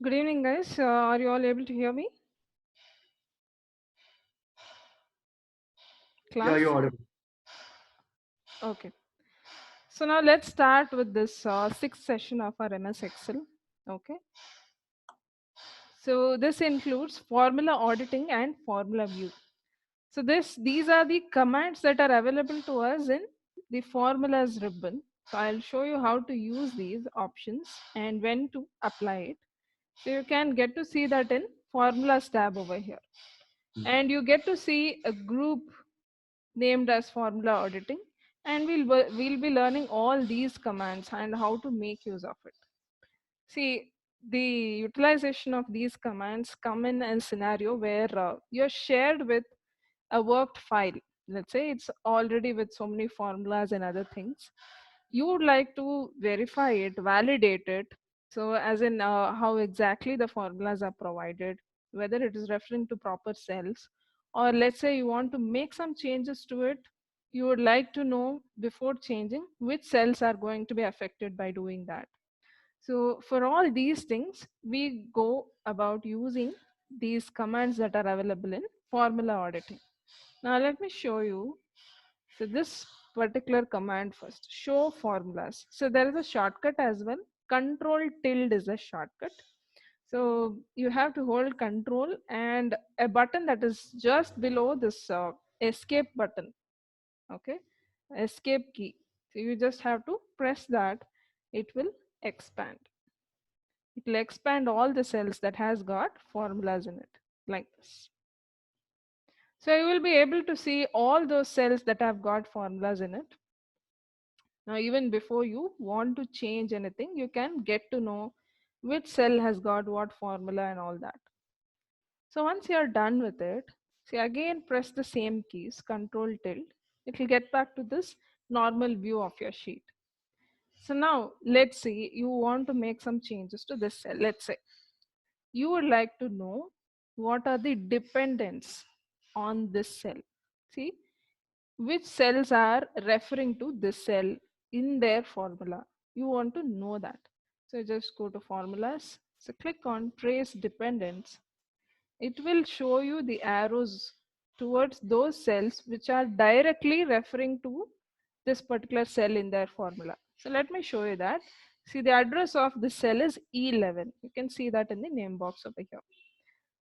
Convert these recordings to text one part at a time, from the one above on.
Good evening, guys. Are you all able to hear me? Yeah, Class? you're audible. Okay. So now let's start with this sixth session of our MS Excel. Okay. So this includes formula auditing and formula view. So these are the commands that are available to us in the formulas ribbon. So I'll show you how to use these options and when to apply it. So you can get to see that in formulas tab over here. And you get to see a group named as formula auditing, and we'll be learning all these commands and how to make use of it. See, the utilization of these commands come in a scenario where you're shared with a worked file. Let's say it's already with so many formulas and other things. You would like to verify it, validate it. So as in how exactly the formulas are provided, whether it is referring to proper cells, or let's say you want to make some changes to it. You would like to know before changing which cells are going to be affected by doing that. So for all these things, we go about using these commands that are available in formula auditing. Now let me show you. So this particular command first, show formulas. So there is a shortcut as well. Control tilde is a shortcut. So you have to hold control and a button that is just below this escape button. Okay, escape key. So you just have to press that. It will expand. It will expand all the cells that has got formulas in it like this. So you will be able to see all those cells that have got formulas in it. Now, even before you want to change anything, you can get to know which cell has got what formula and all that. So once you're done with it, see again press the same keys, control tilde. It will get back to this normal view of your sheet. So now let's see, you want to make some changes to this cell. Let's say you would like to know what are the dependents on this cell. See, which cells are referring to this cell in their formula. You want to know that. So just go to formulas. So click on trace dependents. It will show you the arrows towards those cells which are directly referring to this particular cell in their formula. So let me show you that. See, the address of this cell is E11. You can see that in the name box over here.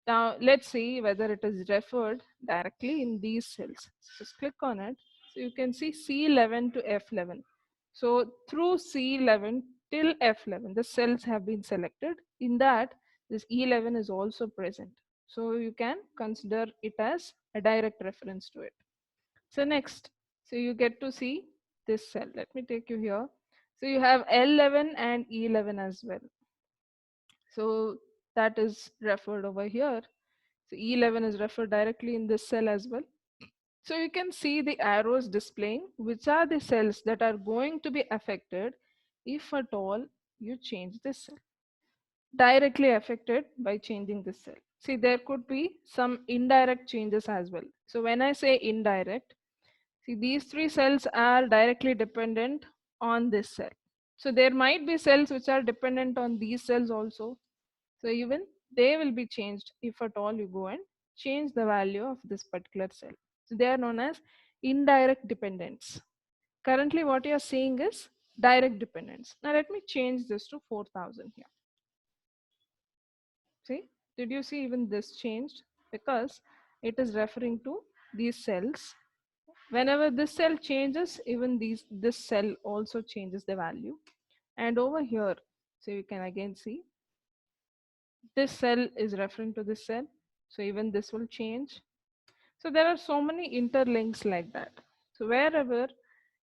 Now let's see whether it is referred directly in these cells. Just click on it. So you can see C11 to F11. So through C11 till F11, the cells have been selected. In that, this E11 is also present. So you can consider it as a direct reference to it. So next, so you get to see this cell. Let me take you here. So you have L11 and E11 as well. So that is referred over here. So E11 is referred directly in this cell as well. So you can see the arrows displaying which are the cells that are going to be affected if at all you change this cell. Directly affected by changing this cell. See, there could be some indirect changes as well. So when I say indirect, see these three cells are directly dependent on this cell. So there might be cells which are dependent on these cells also. So even they will be changed if at all you go and change the value of this particular cell. So they are known as indirect dependents. Currently what you are seeing is direct dependence. Now let me change this to 4000 here. See, did you see even this changed? Because it is referring to these cells. Whenever this cell changes, even this cell also changes the value. And over here, so you can again see this cell is referring to this cell. So even this will change. So there are so many interlinks like that. So wherever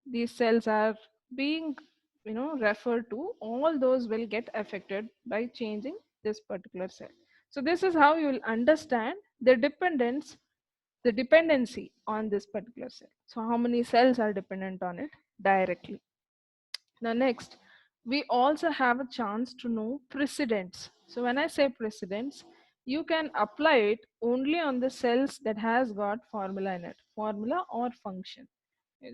these cells are being referred to, all those will get affected by changing this particular cell. So this is how you will understand the dependency on this particular cell. So how many cells are dependent on it directly. Now next, we also have a chance to know precedence. So when I say precedence, you can apply it only on the cells that has got formula in it, formula or function.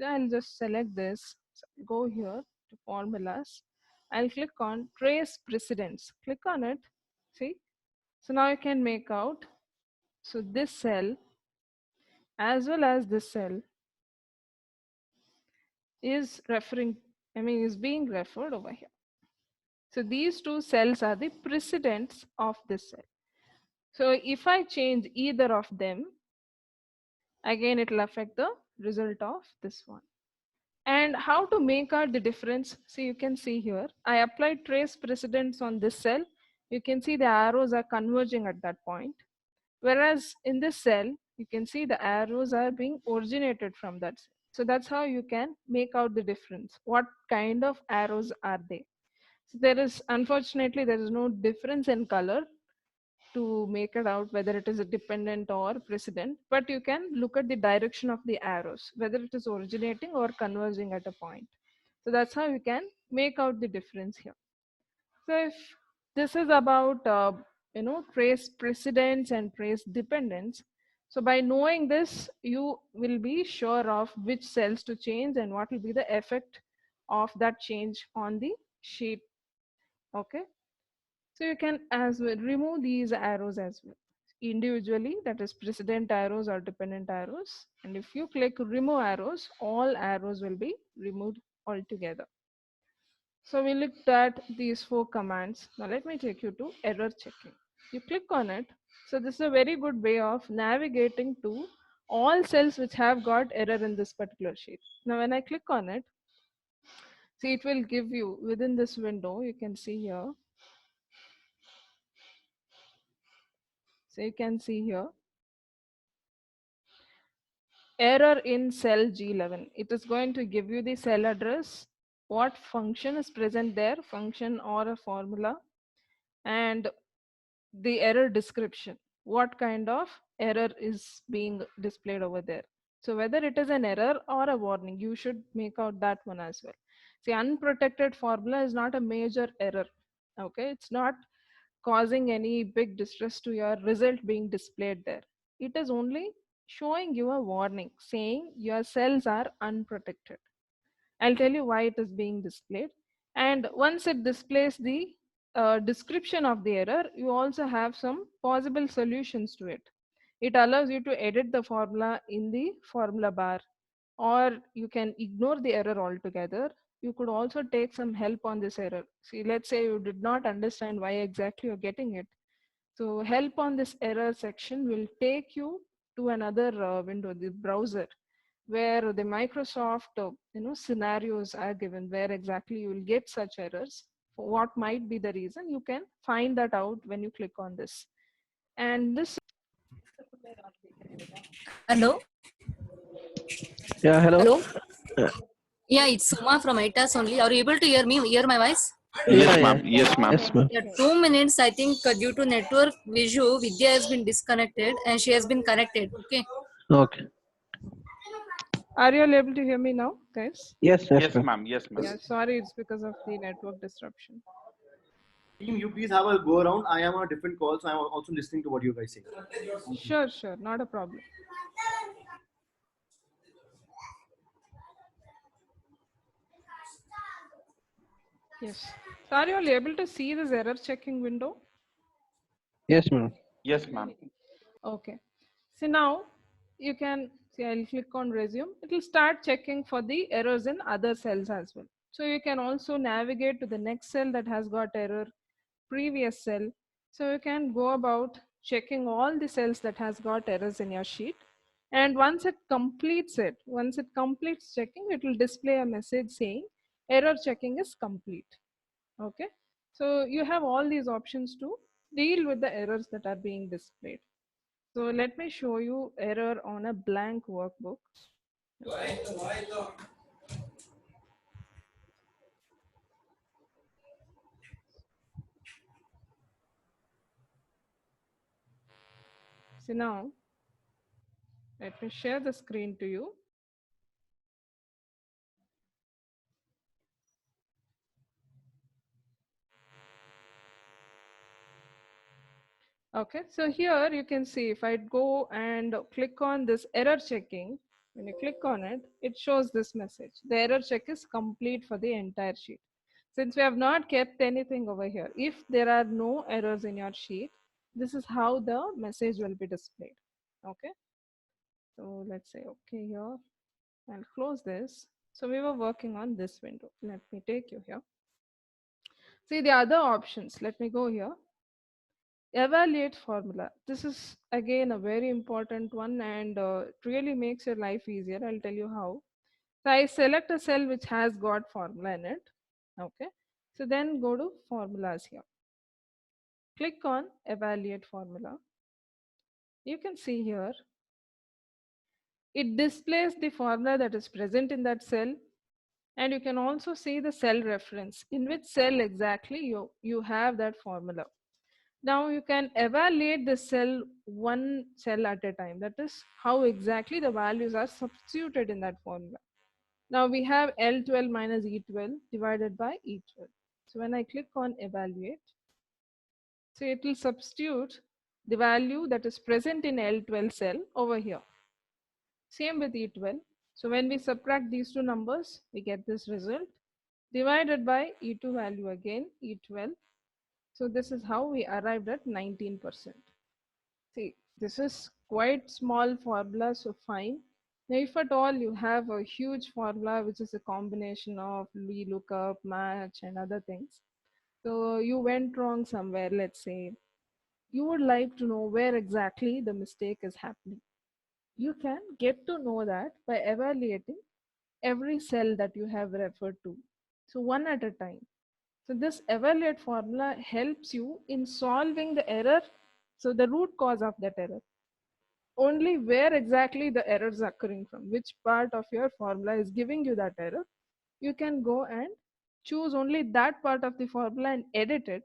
I'll just select this, so go here to formulas. I'll click on trace precedence. Click on it. See, so now you can make out, so this cell as well as this cell is referring, is being referred over here. So these two cells are the precedents of this cell. So if I change either of them, again it will affect the result of this one. And how to make out the difference? See, you can see here, I applied trace precedence on this cell. You can see the arrows are converging at that point. Whereas in this cell, you can see the arrows are being originated from that cell. So that's how you can make out the difference. What kind of arrows are they? So there is, unfortunately, there is no difference in color to make it out whether it is a dependent or precedent, but you can look at the direction of the arrows, whether it is originating or converging at a point. So that's how you can make out the difference here. So if this is about trace precedents and trace dependence, so by knowing this, you will be sure of which cells to change and what will be the effect of that change on the sheet. Okay, so you can as well remove these arrows as well individually, that is precedent arrows or dependent arrows. And if you click remove arrows, all arrows will be removed altogether. So we looked at these 4 commands. Now let me take you to error checking. You click on it. So this is a very good way of navigating to all cells which have got error in this particular sheet. Now when I click on it, see, it will give you within this window, you can see here. So you can see here, error in cell G11. It is going to give you the cell address, what function is present there, function or a formula, and the error description, what kind of error is being displayed over there. So whether it is an error or a warning, you should make out that one as well. See, unprotected formula is not a major error. Okay, it's not causing any big distress to your result being displayed there. It is only showing you a warning saying your cells are unprotected. I'll tell you why it is being displayed. And once it displays the description of the error, you also have some possible solutions to it. It allows you to edit the formula in the formula bar, or you can ignore the error altogether. You could also take some help on this error. See, let's say you did not understand why exactly you're getting it. So help on this error section will take you to another window, the browser, where the Microsoft scenarios are given, where exactly you will get such errors. What might be the reason? You can find that out when you click on this. And this. Hello. Yeah, hello. Hello. Yeah, it's Suma from ITAS only. Are you able to hear me? Hear my voice? Yeah, Yes, ma'am. yeah. Yes, ma'am. Yes, ma'am. Yeah, 2 minutes. I think due to network issue, Vidya has been disconnected and she has been connected. Okay. Okay. Are you all able to hear me now, guys? Yes, yes, Yes, ma'am. ma'am. Yes, ma'am. Yeah, sorry, it's because of the network disruption. Team, you please have a go around. I am on a different call, so I'm also listening to what you guys say. Sure, not a problem. Yes. So are you all able to see this error checking window? Yes, ma'am. Yes, ma'am. Okay. So now you can see, I'll click on resume. It will start checking for the errors in other cells as well. So you can also navigate to the next cell that has got error, previous cell. So you can go about checking all the cells that has got errors in your sheet. And once it completes checking, it will display a message saying error checking is complete. Okay. So you have all these options to deal with the errors that are being displayed. So let me show you error on a blank workbook. So now let me share the screen to you. Okay, so here you can see if I go and click on this error checking, when you click on it, it shows this message. The error check is complete for the entire sheet. Since we have not kept anything over here, if there are no errors in your sheet, this is how the message will be displayed. Okay. So let's say okay here. I'll close this. So we were working on this window. Let me take you here. See the other options. Let me go here. Evaluate formula. This is again a very important one, and it really makes your life easier. I'll tell you how. So I select a cell which has got formula in it. Okay. So then go to formulas here. Click on evaluate formula. You can see here it displays the formula that is present in that cell, and you can also see the cell reference, in which cell exactly you have that formula. Now you can evaluate the cell one cell at a time. That is how exactly the values are substituted in that formula. Now we have L12 minus E12 divided by E12. So when I click on evaluate, so it will substitute the value that is present in L12 cell over here. Same with E12. So when we subtract these two numbers, we get this result divided by E2 value again, E12. So this is how we arrived at 19%. See, this is quite small formula, so fine. Now, if at all you have a huge formula which is a combination of VLOOKUP, match, and other things, so you went wrong somewhere, let's say, you would like to know where exactly the mistake is happening. You can get to know that by evaluating every cell that you have referred to. So, one at a time. So, this evaluate formula helps you in solving the error, so the root cause of that error. Only where exactly the error is occurring from, which part of your formula is giving you that error, you can go and choose only that part of the formula and edit it,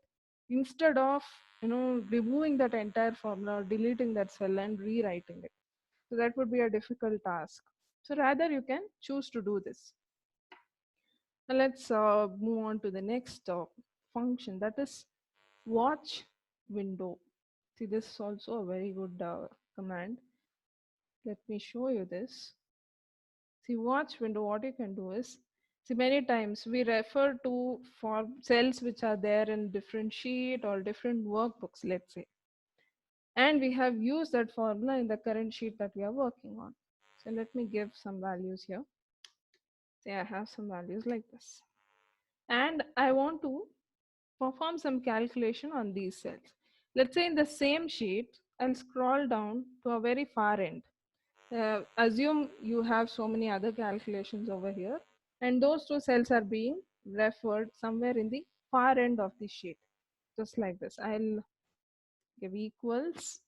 instead of removing that entire formula or deleting that cell and rewriting it. So that would be a difficult task. So rather you can choose to do this. Now let's move on to the next function, that is watch window. See, this is also a very good command. Let me show you this. See, watch window, what you can do is, see, many times we refer to for cells which are there in different sheet or different workbooks, let's say. And we have used that formula in the current sheet that we are working on. So let me give some values here. Say I have some values like this. And I want to perform some calculation on these cells. Let's say in the same sheet, I'll scroll down to a very far end. Assume you have so many other calculations over here, and those two cells are being referred somewhere in the far end of the sheet, just like this. I'll give equals.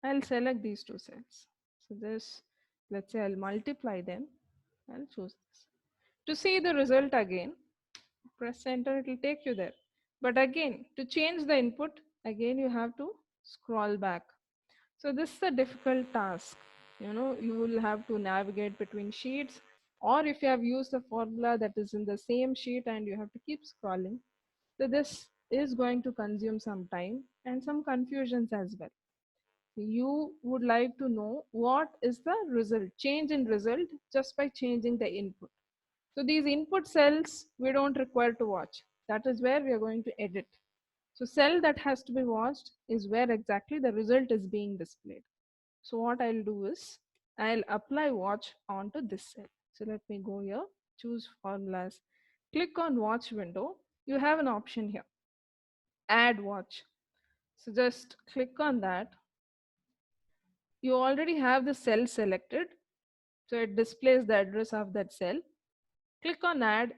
I'll select these two cells. So this, let's say I'll multiply them. I'll choose this. To see the result again, press enter, it will take you there. But again, to change the input, again you have to scroll back. So this is a difficult task. You will have to navigate between sheets, or if you have used a formula that is in the same sheet and you have to keep scrolling. So this is going to consume some time and some confusions as well. You would like to know what is the result, change in result just by changing the input. So these input cells we don't require to watch. That is where we are going to edit. So cell that has to be watched is where exactly the result is being displayed. So what I'll do is I'll apply watch onto this cell. So let me go here, choose formulas, click on watch window. You have an option here, add watch. So just click on that. You already have the cell selected. So it displays the address of that cell. Click on add,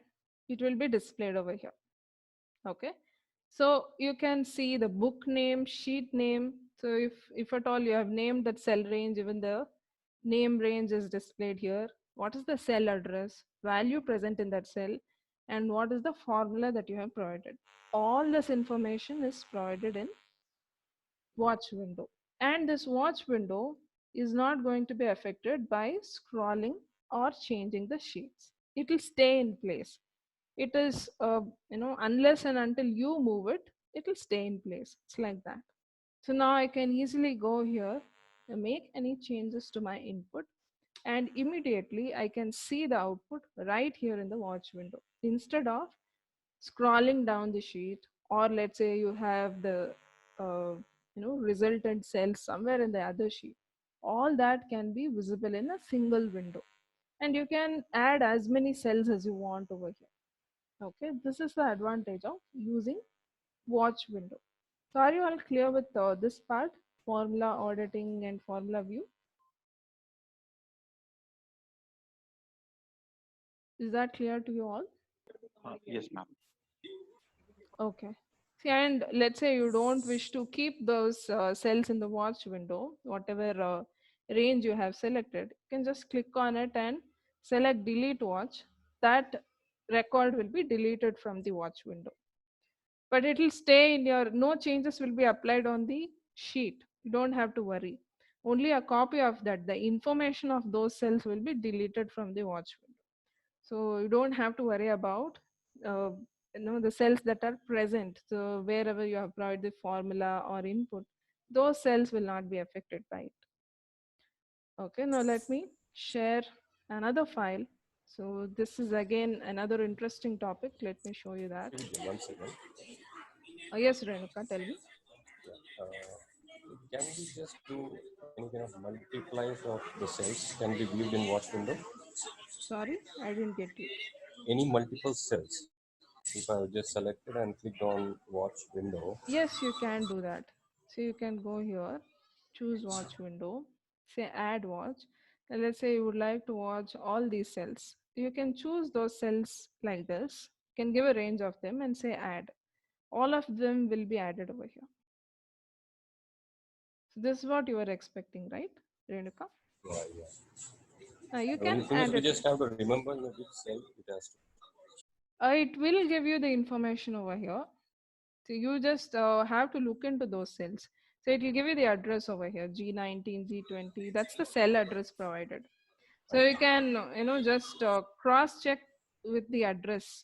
it will be displayed over here. Okay. So you can see the book name, sheet name. So if at all you have named that cell range, even the name range is displayed here. What is the cell address, value present in that cell, and what is the formula that you have provided. All this information is provided in watch window. And this watch window is not going to be affected by scrolling or changing the sheets. It will stay in place. It is, unless and until you move it, it will stay in place. It's like that. So now I can easily go here and make any changes to my input. and immediately I can see the output right here in the watch window instead of scrolling down the sheet, or let's say you have the uh, resultant cells somewhere in the other sheet. All that can be visible in a single window, and you can add as many cells as you want over here. Okay, this is the advantage of using watch window. So are you all clear with this part, formula auditing and formula view? Is that clear to you all? Yes, ma'am. Okay. See, and let's say you don't wish to keep those cells in the watch window, whatever range you have selected, you can just click on it and select delete watch. That record will be deleted from the watch window. But it will stay in your, no changes will be applied on the sheet. You don't have to worry. Only a copy of that, the information of those cells will be deleted from the watch window. So you don't have to worry about uh, the cells that are present. So wherever you have provided the formula or input, those cells will not be affected by it. Okay, now let me share another file. So this is again another interesting topic. Let me show you that. One second. Yes, Renuka, tell me. Uh, can we just do any kind of multiplies of the cells can be viewed in watch window? Sorry, I didn't get you. Any multiple cells. If I just selected and clicked on watch window, Yes, you can do that. So you can go here, choose watch window, say add watch, and let's say you would like to watch all these cells. You can choose those cells like this. You can give a range of them and say add. All of them will be added over here. So this is what you are expecting, right, Renuka? yeah. You The only can thing is add we it. just have to remember in which cell it has to. It will give you the information over here. So you just have to look into those cells. So it will give you the address over here, G19, G20. That's the cell address provided. So you can, just cross check with the address.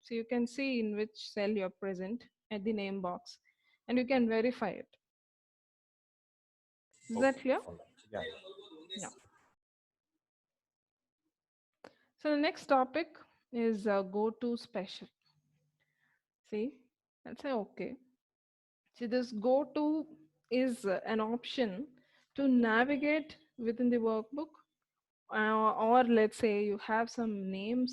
So you can see in which cell you're present at the name box, and you can verify it. Is that clear? All right. Yeah. Yeah. So the next topic is go to special. See, let's say okay. See, this go to is an option to navigate within the workbook, or let's say you have some name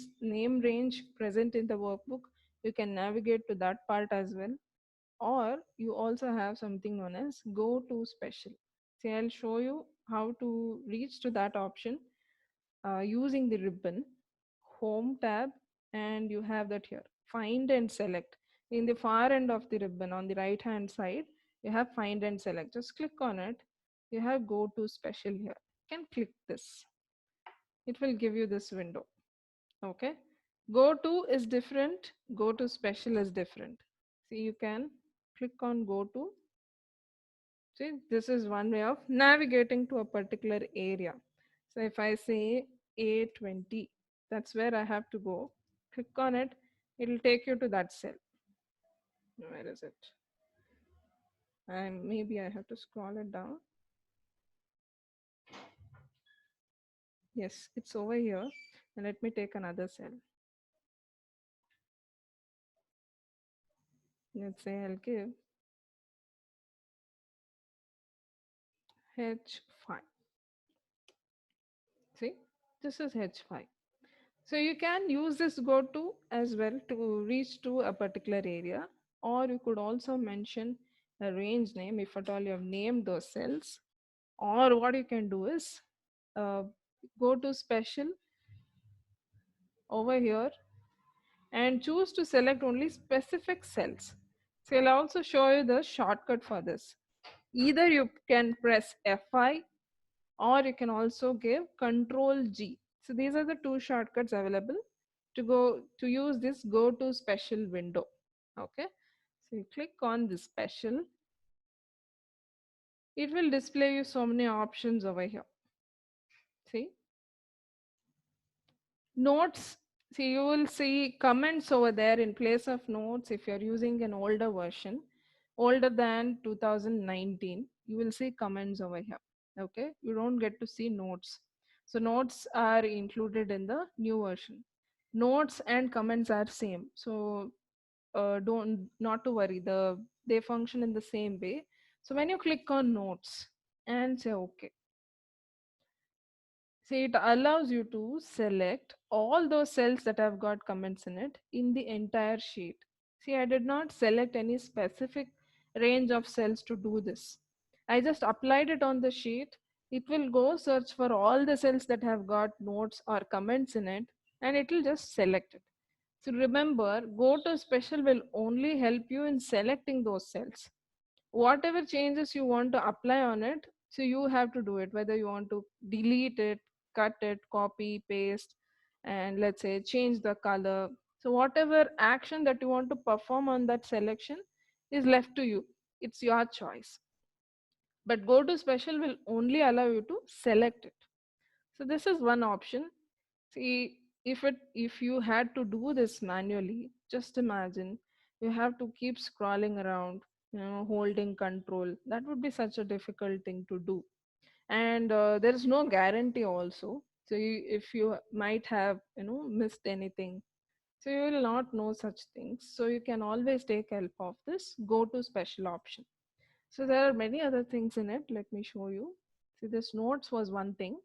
range present in the workbook, you can navigate to that part as well. Or you also have something known as go to special. See, I'll show you how to reach to that option using the ribbon home tab, and you have that here, find and select. In the far end of the ribbon on the right hand side, you have find and select. Just click on it. You have go to special here. You can click this. It will give you this window. Okay, go to is different, go to special is different. See, you can click on go to. See, this is one way of navigating to a particular area. So if I say A20, that's where I have to go. Click on it, it'll take you to that cell. Where is it? And maybe I have to scroll it down. Yes, it's over here. And let me take another cell. Let's say I'll give H5. See, this is H5. So you can use this go to as well to reach to a particular area, or you could also mention a range name if at all you have named those cells. Or what you can do is uh, go to special over here and choose to select only specific cells. So I'll also show you the shortcut for this. Either you can press F5, or you can also give Control G. So these are the two shortcuts available to go to use this go to special window. Okay, so you click on the special, it will display you so many options over here. See, notes. See, you will see comments over there in place of notes. If you're using an older version, older than 2019, you will see comments over here. Okay, you don't get to see notes. So notes are included in the new version. Notes and comments are same. So don't not to worry. They function in the same way. So when you click on notes and say OK, see, it allows you to select all those cells that have got comments in it in the entire sheet. See, I did not select any specific range of cells to do this. I just applied it on the sheet. It will go search for all the cells that have got notes or comments in it, and it will just select it. So remember, go to special will only help you in selecting those cells. Whatever changes you want to apply on it, so you have to do it, whether you want to delete it, cut it, copy, paste, and let's say change the color. So whatever action that you want to perform on that selection is left to you. It's your choice. But go to special will only allow you to select it. So this is one option. See, if you had to do this manually, just imagine you have to keep scrolling around, holding control. That would be such a difficult thing to do. And there is no guarantee also. So if you might have, missed anything, so you will not know such things. So you can always take help of this go to special option. So there are many other things in it. Let me show you. See, this notes was one thing.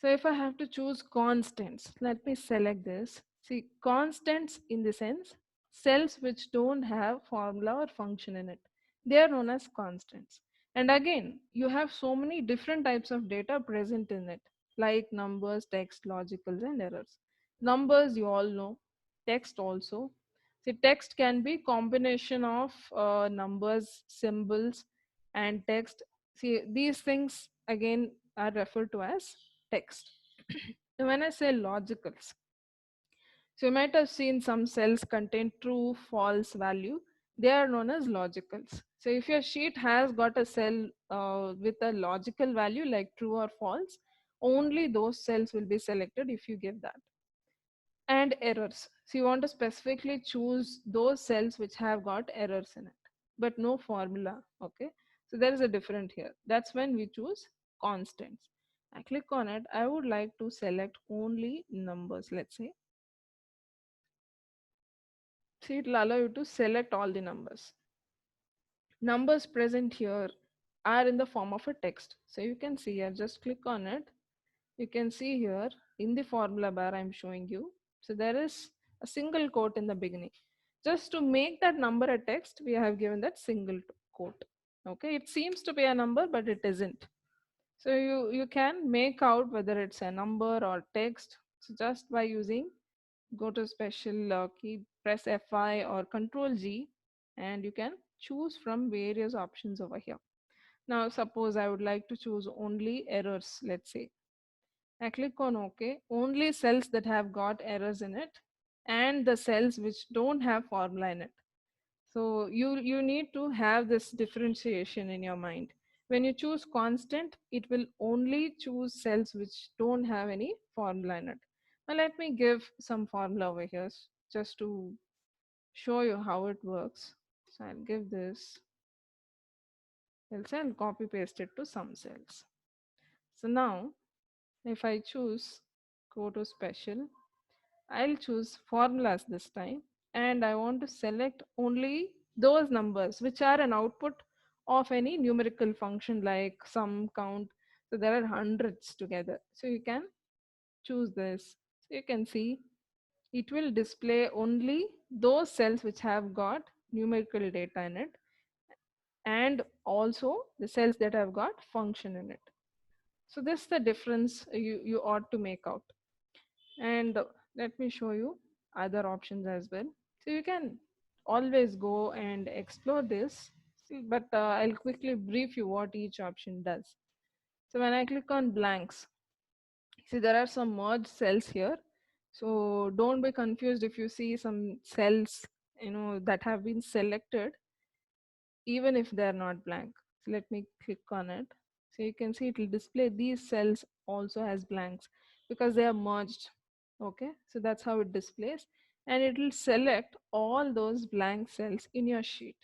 So if I have to choose constants, let me select this. See, constants in the sense cells which don't have formula or function in it. They are known as constants. And again, you have so many different types of data present in it, like numbers, text, logicals, and errors. Numbers, you all know. Text also. See, text can be combination of numbers, symbols, and text. See, these things again are referred to as text. So when I say logicals, so you might have seen some cells contain true, false value. They are known as logicals. So if your sheet has got a cell with a logical value like true or false, only those cells will be selected if you give that. And errors. So you want to specifically choose those cells which have got errors in it, but no formula. Okay. So there is a different here. That's when we choose constants. I click on it. I would like to select only numbers, let's say. See, it will allow you to select all the numbers. Numbers present here are in the form of a text. So you can see here, just click on it. You can see here in the formula bar I'm showing you. So there is a single quote in the beginning. Just to make that number a text, we have given that single quote. Okay, it seems to be a number, but it isn't. So you can make out whether it's a number or text. So just by using go to special key, press Fi or Control G, and you can choose from various options over here. Now suppose I would like to choose only errors, let's say. I click on OK. Only cells that have got errors in it and the cells which don't have formula in it. So you need to have this differentiation in your mind. When you choose constant, it will only choose cells which don't have any formula in it. Now let me give some formula over here just to show you how it works. So I'll give this, else I'll copy paste it to some cells. So now if I choose go to special, I'll choose formulas this time, and I want to select only those numbers which are an output of any numerical function like sum, count. So there are hundreds together. So you can choose this. So you can see it will display only those cells which have got numerical data in it, and also the cells that have got function in it. So this is the difference you ought to make out. And let me show you other options as well. So you can always go and explore this. But I'll quickly brief you what each option does. So when I click on blanks, see there are some merged cells here. So don't be confused if you see some cells that have been selected even if they are not blank. So let me click on it. So you can see it will display these cells also as blanks because they are merged. Okay, so that's how it displays, and it will select all those blank cells in your sheet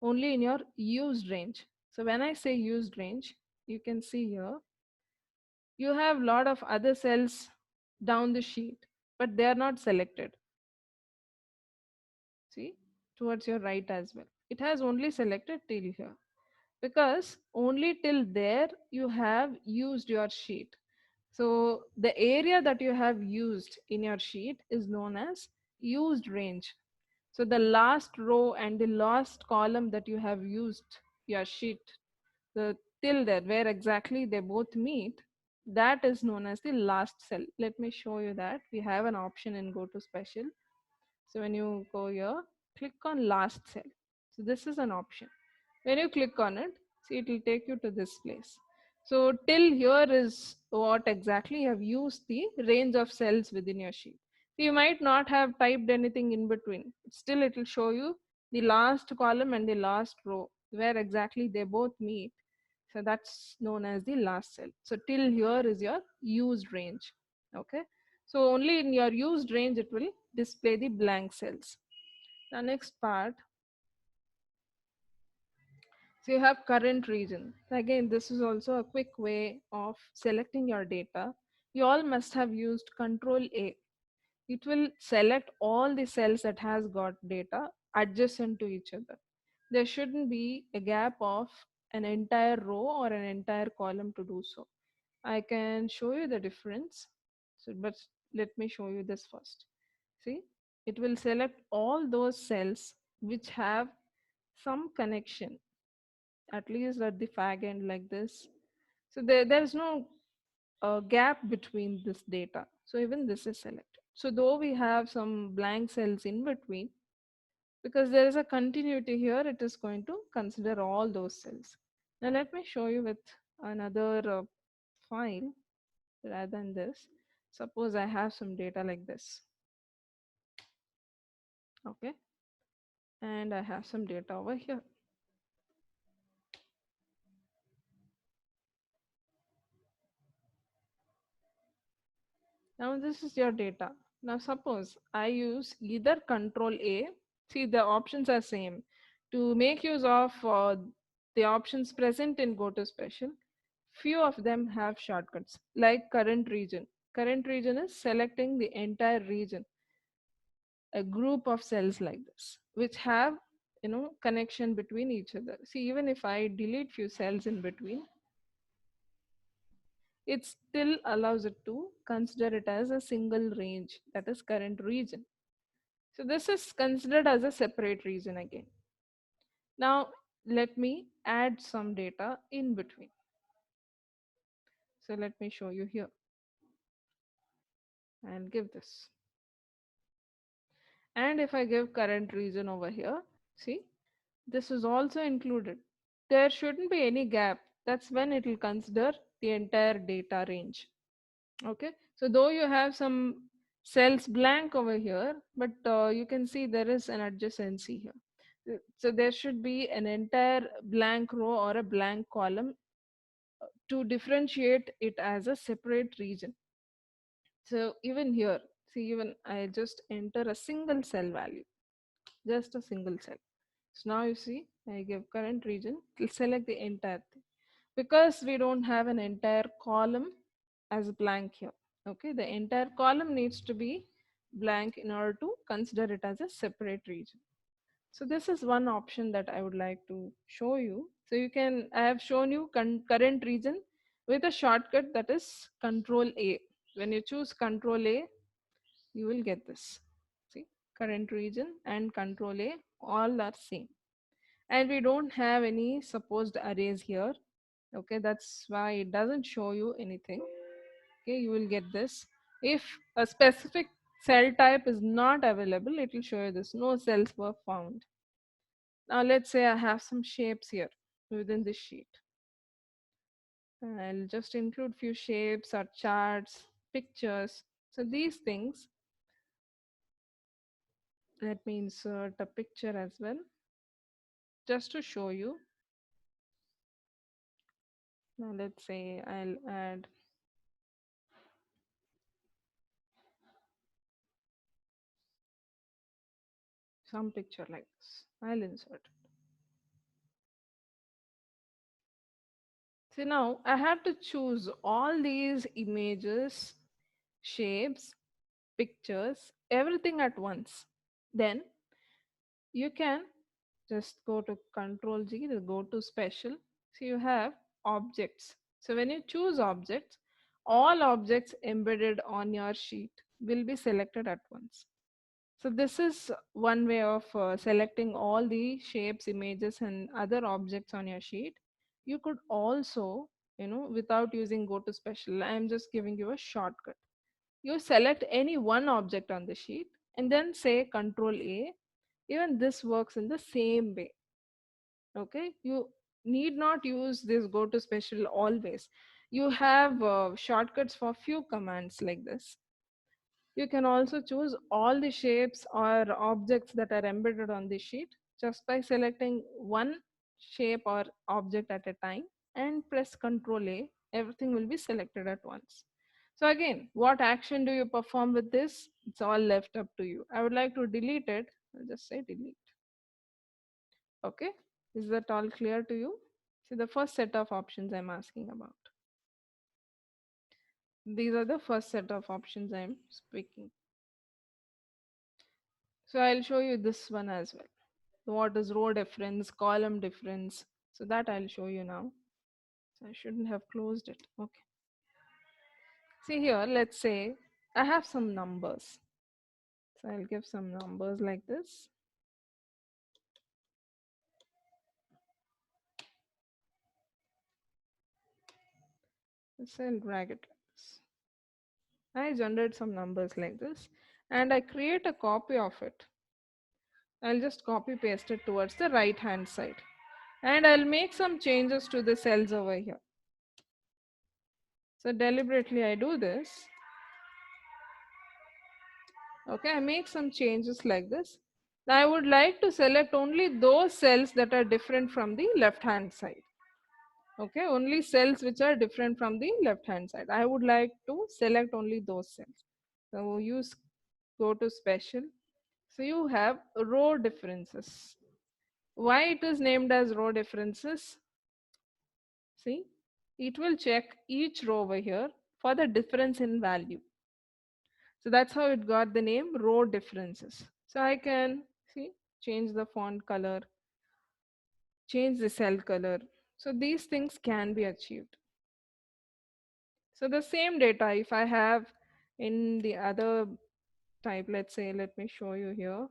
only in your used range. So when I say used range, you can see here You have lot of other cells down the sheet, but they are not selected. See, towards your right as well. It has only selected till here because only till there you have used your sheet. So the area that you have used in your sheet is known as used range. So the last row and the last column that you have used your sheet, the till there where exactly they both meet, that is known as the last cell. Let me show you that. We have an option in go to special. So when you go here, click on last cell. So this is an option. When you click on it, see, it will take you to this place. So till here is what exactly you have used the range of cells within your sheet. So you might not have typed anything in between. Still, it will show you the last column and the last row where exactly they both meet. So that's known as the last cell. So till here is your used range. Okay. So only in your used range it will display the blank cells. The next part, so you have current region. Again, this is also a quick way of selecting your data. You all must have used Control A. It will select all the cells that has got data adjacent to each other. There shouldn't be a gap of an entire row or an entire column to do so. I can show you the difference. So, but let me show you this first. See, it will select all those cells which have some connection, at least at the fag end like this. So there is no gap between this data. So even this is selected. So though we have some blank cells in between, because there is a continuity here, it is going to consider all those cells. Now let me show you with another file rather than this. Suppose I have some data like this. Okay. And I have some data over here. Now this is your data. Now suppose I use either Control A. See, the options are same. To make use of the options present in go to special, few of them have shortcuts like current region. Current region is selecting the entire region, a group of cells like this, which have connection between each other. See, even if I delete few cells in between, it still allows it to consider it as a single range, that is current region. So this is considered as a separate region again. Now let me add some data in between. So let me show you here. I'll give this. And if I give current region over here, see, this is also included. There shouldn't be any gap. That's when it will consider the entire data range. Okay, so though you have some cells blank over here, but you can see there is an adjacency here. So there should be an entire blank row or a blank column to differentiate it as a separate region. So even here, see, even I just enter a single cell value, just a single cell. So now you see, I give current region, it will select the entire thing. Because we don't have an entire column as blank here. Okay, the entire column needs to be blank in order to consider it as a separate region. So this is one option that I would like to show you. So you can, I have shown you current region with a shortcut that is Control A. When you choose Control A, you will get this. See, current region and Control A all are same. And we don't have any supposed arrays here. Okay, that's why it doesn't show you anything. Okay, you will get this. If a specific cell type is not available, it will show you this, no cells were found. Now let's say I have some shapes here within this sheet. I'll just include few shapes or charts, pictures. So these things, let me insert a picture as well, just to show you. Now let's say I'll add some picture like this. I'll insert it. So now I have to choose all these images, shapes, pictures, everything at once. Then you can just go to Control G, then go to Special. So you have objects. So when you choose objects, all objects embedded on your sheet will be selected at once. So this is one way of selecting all the shapes, images, and other objects on your sheet. You could also, without using go to special, I am just giving you a shortcut. You select any one object on the sheet and then say Control A. Even this works in the same way. Okay, you need not use this go to special always. You have shortcuts for few commands like this. You can also choose all the shapes or objects that are embedded on the sheet just by selecting one shape or object at a time and press Ctrl A. Everything will be selected at once. So again, what action do you perform with this? It's all left up to you. I would like to delete it. I'll just say delete. Okay, is that all clear to you? See the first set of options I'm asking about. These are the first set of options I'm speaking. So I'll show you this one as well. What is row difference, column difference? So that I'll show you now. So I shouldn't have closed it. Okay. See here, let's say I have some numbers. So I'll give some numbers like this. So I'll drag it like this. I generate some numbers like this and I create a copy of it. I'll just copy paste it towards the right hand side. And I'll make some changes to the cells over here. So deliberately I do this. Okay, I make some changes like this. Now I would like to select only those cells that are different from the left hand side. Okay, only cells which are different from the left hand side. I would like to select only those cells. So use go to special. So you have row differences. Why it is named as row differences? See, it will check each row over here for the difference in value. So that's how it got the name row differences. So I can see change the font color, change the cell color. So these things can be achieved. So the same data, if I have in the other type, let's say, let me show you here.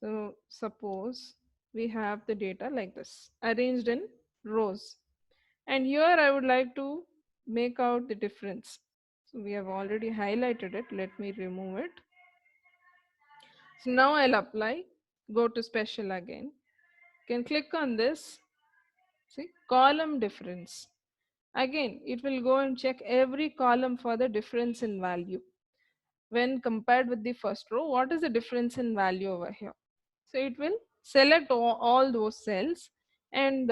So suppose we have the data like this, arranged in rows. And here I would like to make out the difference. So we have already highlighted it. Let me remove it. So now I'll apply, go to special again. You can click on this, see column difference. Again, it will go and check every column for the difference in value. When compared with the first row, what is the difference in value over here? So it will select all those cells and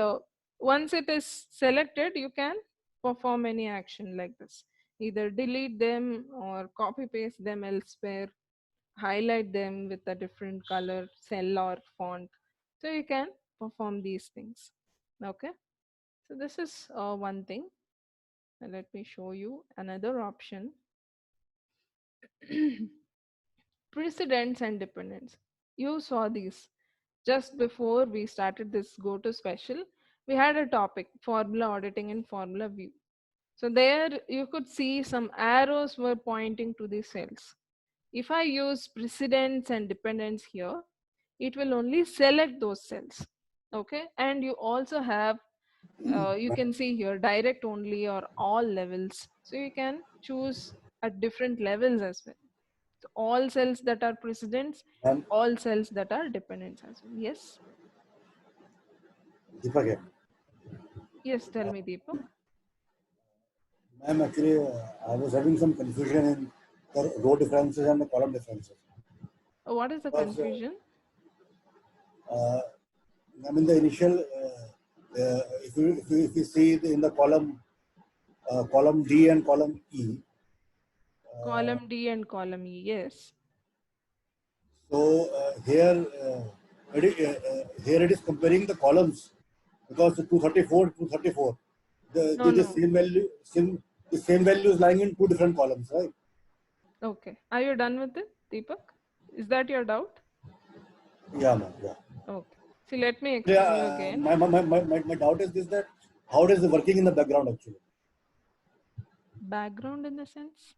once it is selected, you can perform any action like this. Either delete them or copy paste them elsewhere, highlight them with a different color, cell or font. So you can perform these things. Okay. So this is one thing. And let me show you another option. Precedents and dependents. You saw these just before we started this go to special. We had a topic, formula auditing and formula view. So there you could see some arrows were pointing to the cells. If I use precedents and dependents here, it will only select those cells. Okay, and you also have you can see here direct only or all levels. So you can choose at different levels as well. So all cells that are precedents, And all cells that are dependents as well. Yes, Deepak here. yes, tell me, Deepak. Ma'am, actually, I was having some confusion in the row differences and the column differences. What is the Because, confusion? I mean, the initial, if you see in the column D and column E. Column D and column E, yes. So here, here it is comparing the columns because the 234, 234, No, the no. same value is lying in two different columns, right? Okay. Are you done with it, Deepak? Is that your doubt? Yeah, ma'am. Yeah. Okay. See, let me explain you Yeah. again. My doubt is this, that how does it working in the background actually? Background in the sense?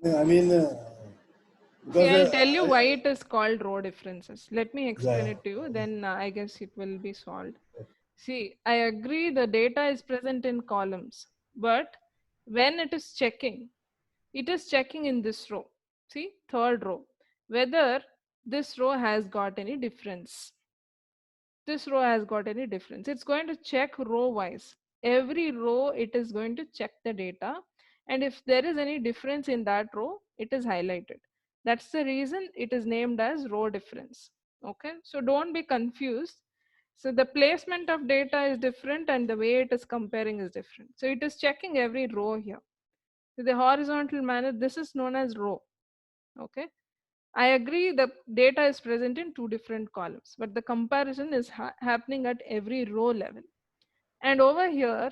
I mean, See, because I'll tell you why it is called row differences. Let me explain yeah, it to you, then I guess it will be solved. See, I agree the data is present in columns, but when it is checking in this row. See, third row, whether this row has got any difference. This row has got any difference. It's going to check row wise. Every row, it is going to check the data. And if there is any difference in that row, it is highlighted. That's the reason it is named as row difference. Okay, so don't be confused. So the placement of data is different and the way it is comparing is different. So it is checking every row here. So the horizontal manner, this is known as row. Okay, I agree the data is present in two different columns, but the comparison is happening at every row level. And over here,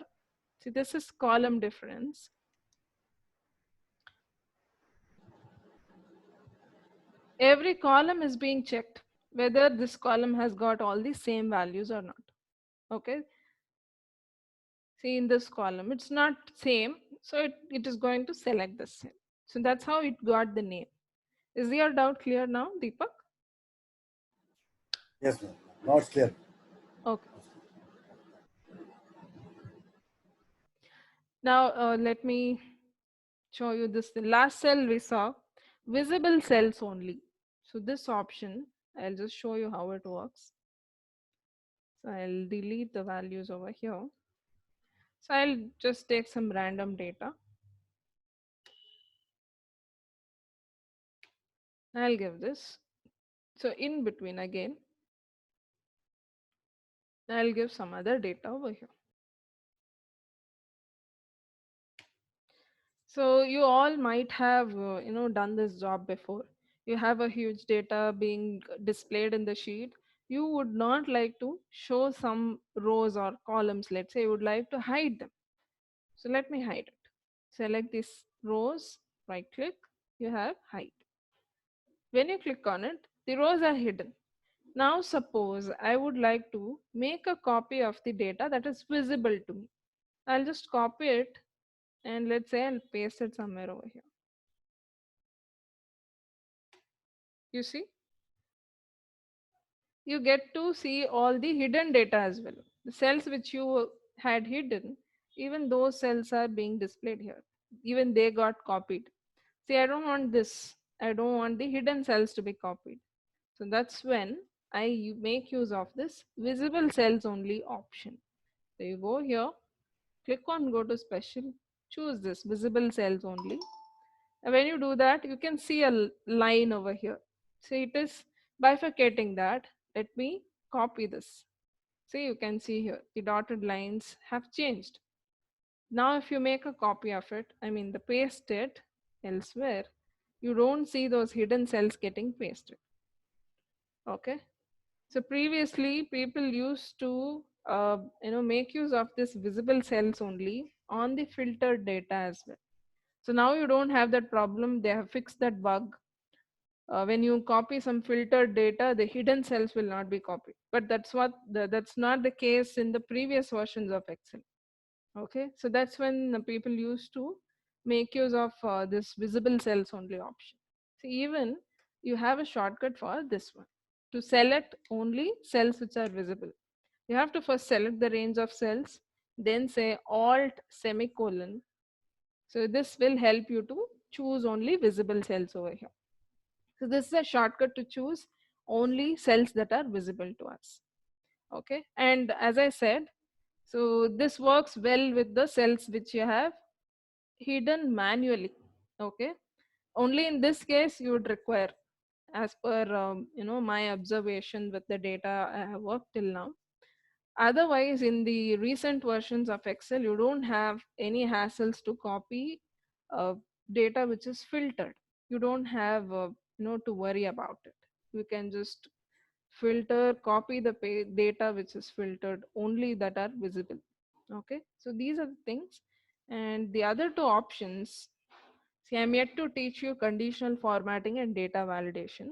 see, this is column difference. Every column is being checked whether this column has got all the same values or not. Okay. See, in this column, it's not same, so it is going to select the same. So that's how it got the name. Is your doubt clear now, Deepak? yes, ma'am. Now it's clear. Okay. Now let me show you this. The last cell we saw, visible cells only. So this option, I'll just show you how it works. So I'll delete the values over here. So I'll just take some random data. I'll give this. So in between again, I'll give some other data over here. So you all might have, done this job before. You have a huge data being displayed in the sheet. You would not like to show some rows or columns. Let's say you would like to hide them. So let me hide it. Select these rows, right click, you have hide. When you click on it, the rows are hidden. Now suppose I would like to make a copy of the data that is visible to me. I'll just copy it and let's say I'll paste it somewhere over here. You see? You get to see all the hidden data as well. The cells which you had hidden, even those cells are being displayed here. Even they got copied. See, I don't want this. I don't want the hidden cells to be copied. So that's when I make use of this visible cells only option. So you go here, click on go to special, choose this visible cells only. And when you do that, you can see a line over here. So it is bifurcating that. Let me copy this. See, you can see here the dotted lines have changed. Now, if you make a copy of it, I mean the paste it elsewhere, you don't see those hidden cells getting pasted. Okay. So previously, people used to make use of this visible cells only on the filtered data as well. So now you don't have that problem. They have fixed that bug. When you copy some filtered data, the hidden cells will not be copied. But that's not the case in the previous versions of Excel. Okay, so that's when the people used to make use of this visible cells only option. So even you have a shortcut for this one to select only cells which are visible. You have to first select the range of cells, then say Alt semicolon. So this will help you to choose only visible cells over here. So this is a shortcut to choose only cells that are visible to us. Okay, and as I said, so this works well with the cells which you have hidden manually. Okay, only in this case you would require, as per my observation with the data I have worked till now. Otherwise, in the recent versions of Excel, you don't have any hassles to copy uh, data which is filtered. You don't have to worry about it. You can just filter, copy the data which is filtered, only that are visible. Okay, so these are the things. And the other two options, see, I'm yet to teach you conditional formatting and data validation.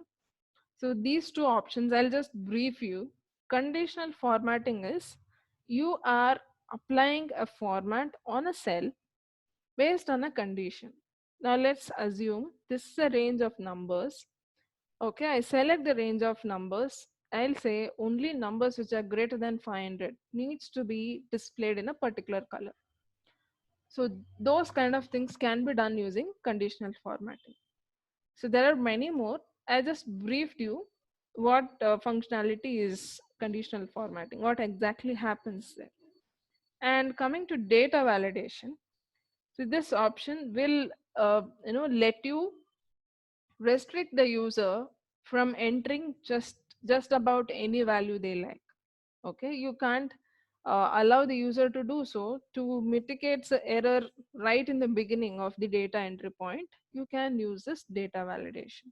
So these two options, I'll just brief you. Conditional formatting is you are applying a format on a cell based on a condition. Now let's assume this is a range of numbers. Okay, I select the range of numbers. I'll say only numbers which are greater than 500 needs to be displayed in a particular color. So those kind of things can be done using conditional formatting. So there are many more. I just briefed you what functionality is conditional formatting, what exactly happens there. And coming to data validation, so this option will let you restrict the user from entering just about any value they like. Okay, you can't allow the user to do so. To mitigate the error right in the beginning of the data entry point, you can use this data validation.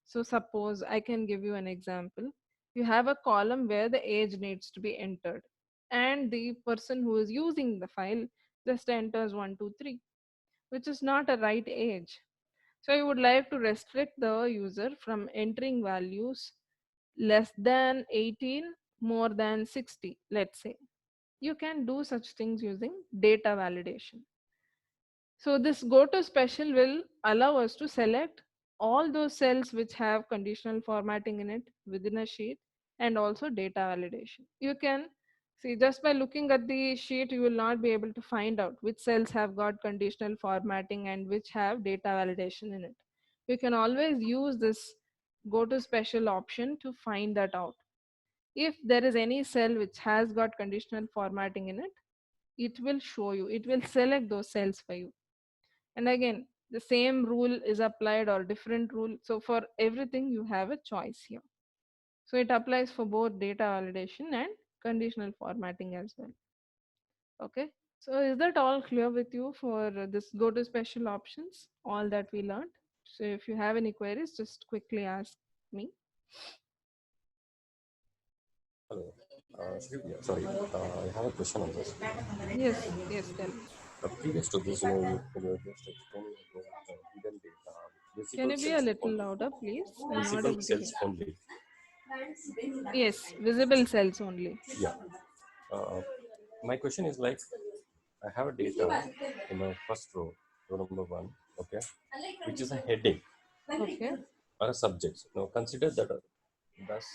So suppose I can give you an example. You have a column where the age needs to be entered, and the person who is using the file just enters 123, which is not a right age. So you would like to restrict the user from entering values less than 18, more than 60, let's say. You can do such things using data validation. So this go to special will allow us to select all those cells which have conditional formatting in it within a sheet, and also data validation. You can see, just by looking at the sheet, you will not be able to find out which cells have got conditional formatting and which have data validation in it. You can always use this go to special option to find that out. If there is any cell which has got conditional formatting in it, it will show you, it will select those cells for you. And again, the same rule is applied or different rule. So for everything, you have a choice here. So it applies for both data validation and conditional formatting as well. Okay. So is that all clear with you for this go to special options, all that we learned? So if you have any queries, just quickly ask me. Hello. Yeah, sorry. I have a question on this. Yes, tell me. Previous to this, you were just explaining about hidden data, Can visible you be a cells little only. louder, please? I'm not Visible able to hear. cells only. Yes, visible cells only. Yeah. Uh, my question is like, I have a data in the first row number one, okay, which is a heading Okay. or a subject. Now consider that thus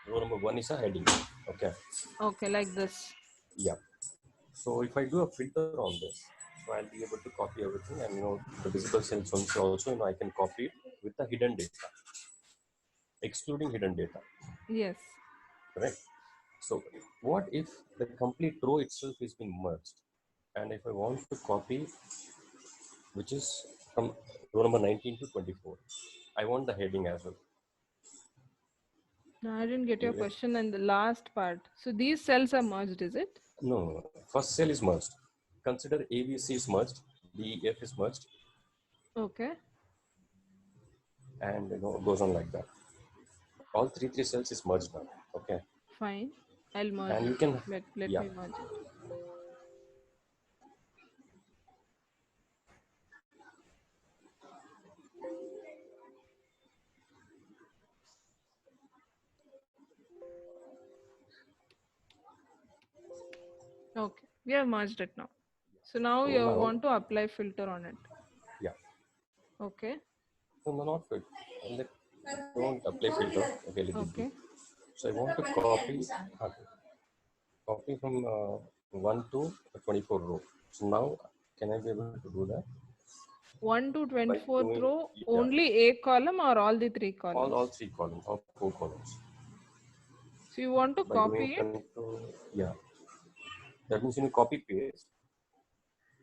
row number one is a heading, okay. Okay, like this. Yeah. So if I do a filter on this, so I'll be able to copy everything, and the visible cells also, I can copy it with the hidden data, excluding hidden data, Yes. correct? So what if the complete row itself is being merged, and if I want to copy, which is from row number 19 to 24, I want the heading as well. No, I didn't get your You get- question in the last part. So these cells are merged, is it? No, first cell is merged. Consider ABC is merged, DEF is merged, Okay, and it goes on like that. All three cells is merged now. Okay, fine. I'll merge and you it. can, Let yeah, me merge it. Okay, we have merged it now. So now so you now, want to apply filter on it. yeah, Okay, no, not fit. Let, don't apply filter. Okay, let it be. okay. So I want to copy, okay, copy from 1 to 24 row. So now, can I be able to do that 1 to by 24th doing, row, yeah, only a column or all the three all columns? three columns, all four columns, So you want to by copy doing it? control, yeah. That means you copy paste,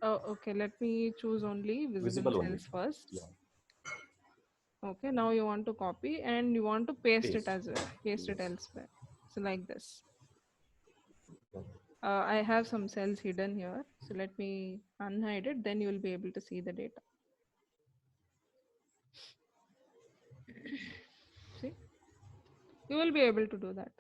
Oh, okay. Let me choose only visible visible only, cells first. yeah, Okay, now you want to copy and you want to paste it paste, as well. Paste it yes. elsewhere. So like this. Okay. I have some cells hidden here. So let me unhide it. Then you will be able to see the data. See, you will be able to do that.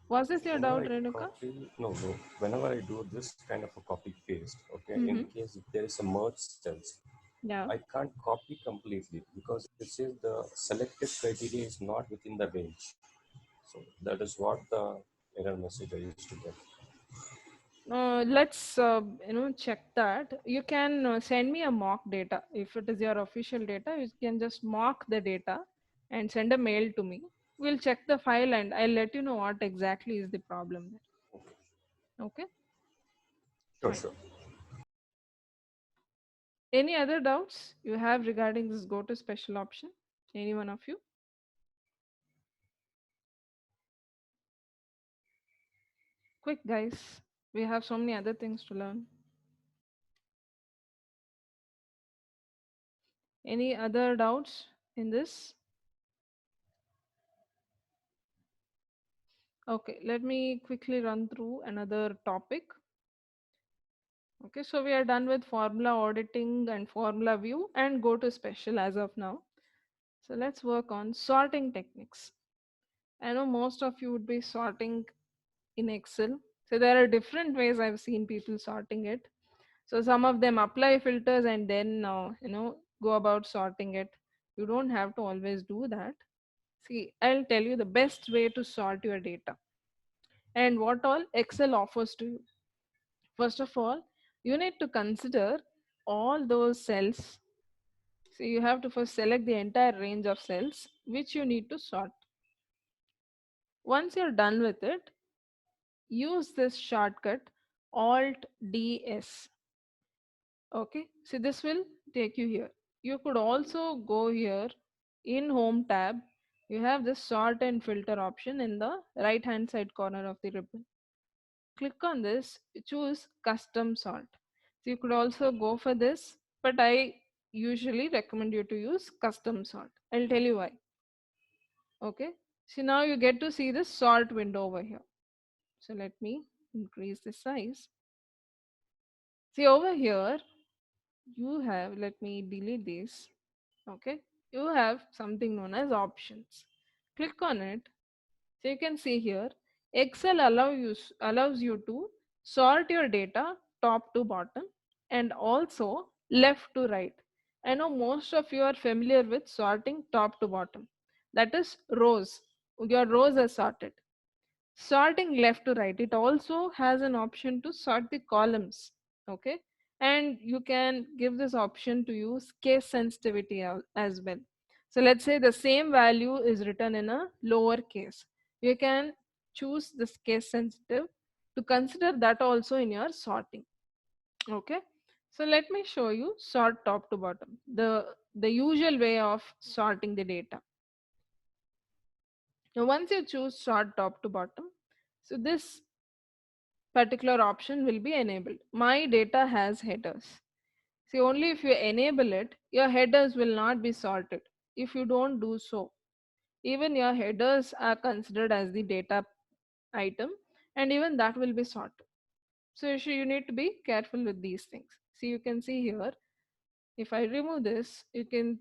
Was this your doubt, Whenever I Renuka? copy, no, no. Whenever I do this kind of a copy paste, okay, in Mm-hmm. case if there is a merge cells, Yeah. I can't copy completely because it says the selected criteria is not within the range. So that is what the error message I used to get. Let's check that. You can send me a mock data. If it is your official data, you can just mock the data and send a mail to me. We'll check the file and I'll let you know what exactly is the problem there. Okay, Sure, fine. sure. Any other doubts you have regarding this go to special option? Any one of you? Quick, guys. We have so many other things to learn. Any other doubts in this? Okay, let me quickly run through another topic. Okay, so we are done with formula auditing and formula view and go to special as of now. So let's work on sorting techniques. I know most of you would be sorting in Excel. So there are different ways I've seen people sorting it. So some of them apply filters and then go about sorting it. You don't have to always do that. See, I'll tell you the best way to sort your data and what all Excel offers to you. First of all, you need to consider all those cells. So you have to first select the entire range of cells which you need to sort. Once you're done with it, use this shortcut Alt DS. Okay, so this will take you here. You could also go here in Home tab. You have this sort and filter option in the right hand side corner of the ribbon. Click on this, choose custom sort. So you could also go for this, but I usually recommend you to use custom sort. I'll tell you why. Okay, so now you get to see this sort window over here. So let me increase the size. See over here, you have, let me delete this. Okay, you have something known as options. Click on it. So you can see here, Excel allows you to sort your data top to bottom and also left to right. I know most of you are familiar with sorting top to bottom. That is rows. Your rows are sorted. Sorting left to right, it also has an option to sort the columns. Okay, and you can give this option to use case sensitivity as well. So let's say the same value is written in a lower case, you can choose this case sensitive to consider that also in your sorting. Okay, so let me show you sort top to bottom, the usual way of sorting the data. Now once you choose sort top to bottom, so this particular option will be enabled. My data has headers. See, only if you enable it, your headers will not be sorted. If you don't do so, even your headers are considered as the data item and even that will be sorted. So you need to be careful with these things. See, you can see here, if I remove this, you can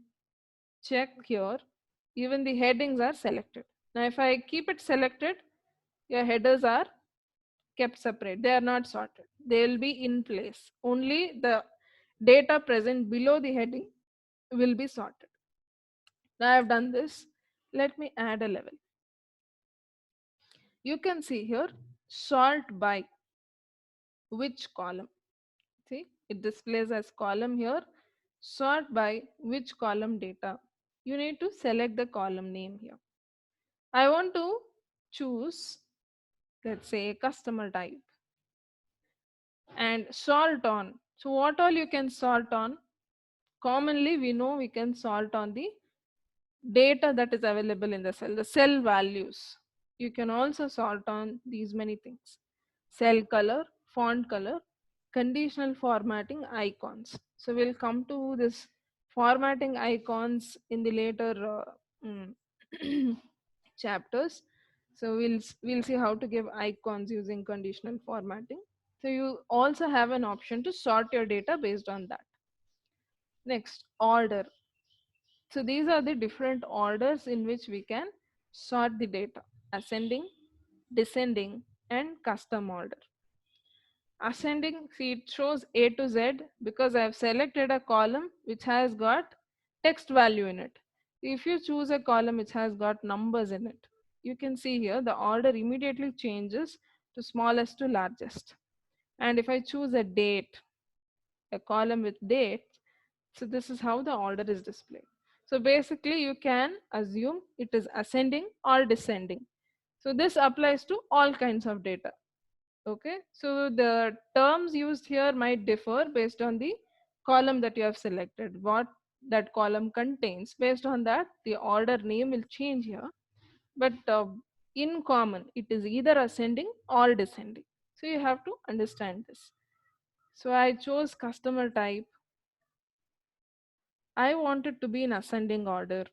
check here, even the headings are selected. Now, if I keep it selected, your headers are kept separate. They are not sorted. They will be in place. Only the data present below the heading will be sorted. Now I have done this. Let me add a level. You can see here sort by which column. See, it displays as column here. Sort by which column data. You need to select the column name here. I want to choose, let's say, customer type and sort on. So what all you can sort on? Commonly we know we can sort on the data that is available in the cell values. You can also sort on these many things: cell color, font color, conditional formatting, icons. So we'll come to this formatting icons in the later chapters. So we'll see how to give icons using conditional formatting. So you also have an option to sort your data based on that. Next, order. So these are the different orders in which we can sort the data: ascending, descending, and custom order. Ascending, see, it shows A to Z because I have selected a column which has got text value in it. If you choose a column which has got numbers in it, you can see here the order immediately changes to smallest to largest. And if I choose a date, a column with date, so this is how the order is displayed. So basically you can assume it is ascending or descending. So this applies to all kinds of data. Okay, so the terms used here might differ based on the column that you have selected, what that column contains. Based on that, the order name will change here. But in common, it is either ascending or descending. So you have to understand this. So I chose customer type. I want it to be in ascending order.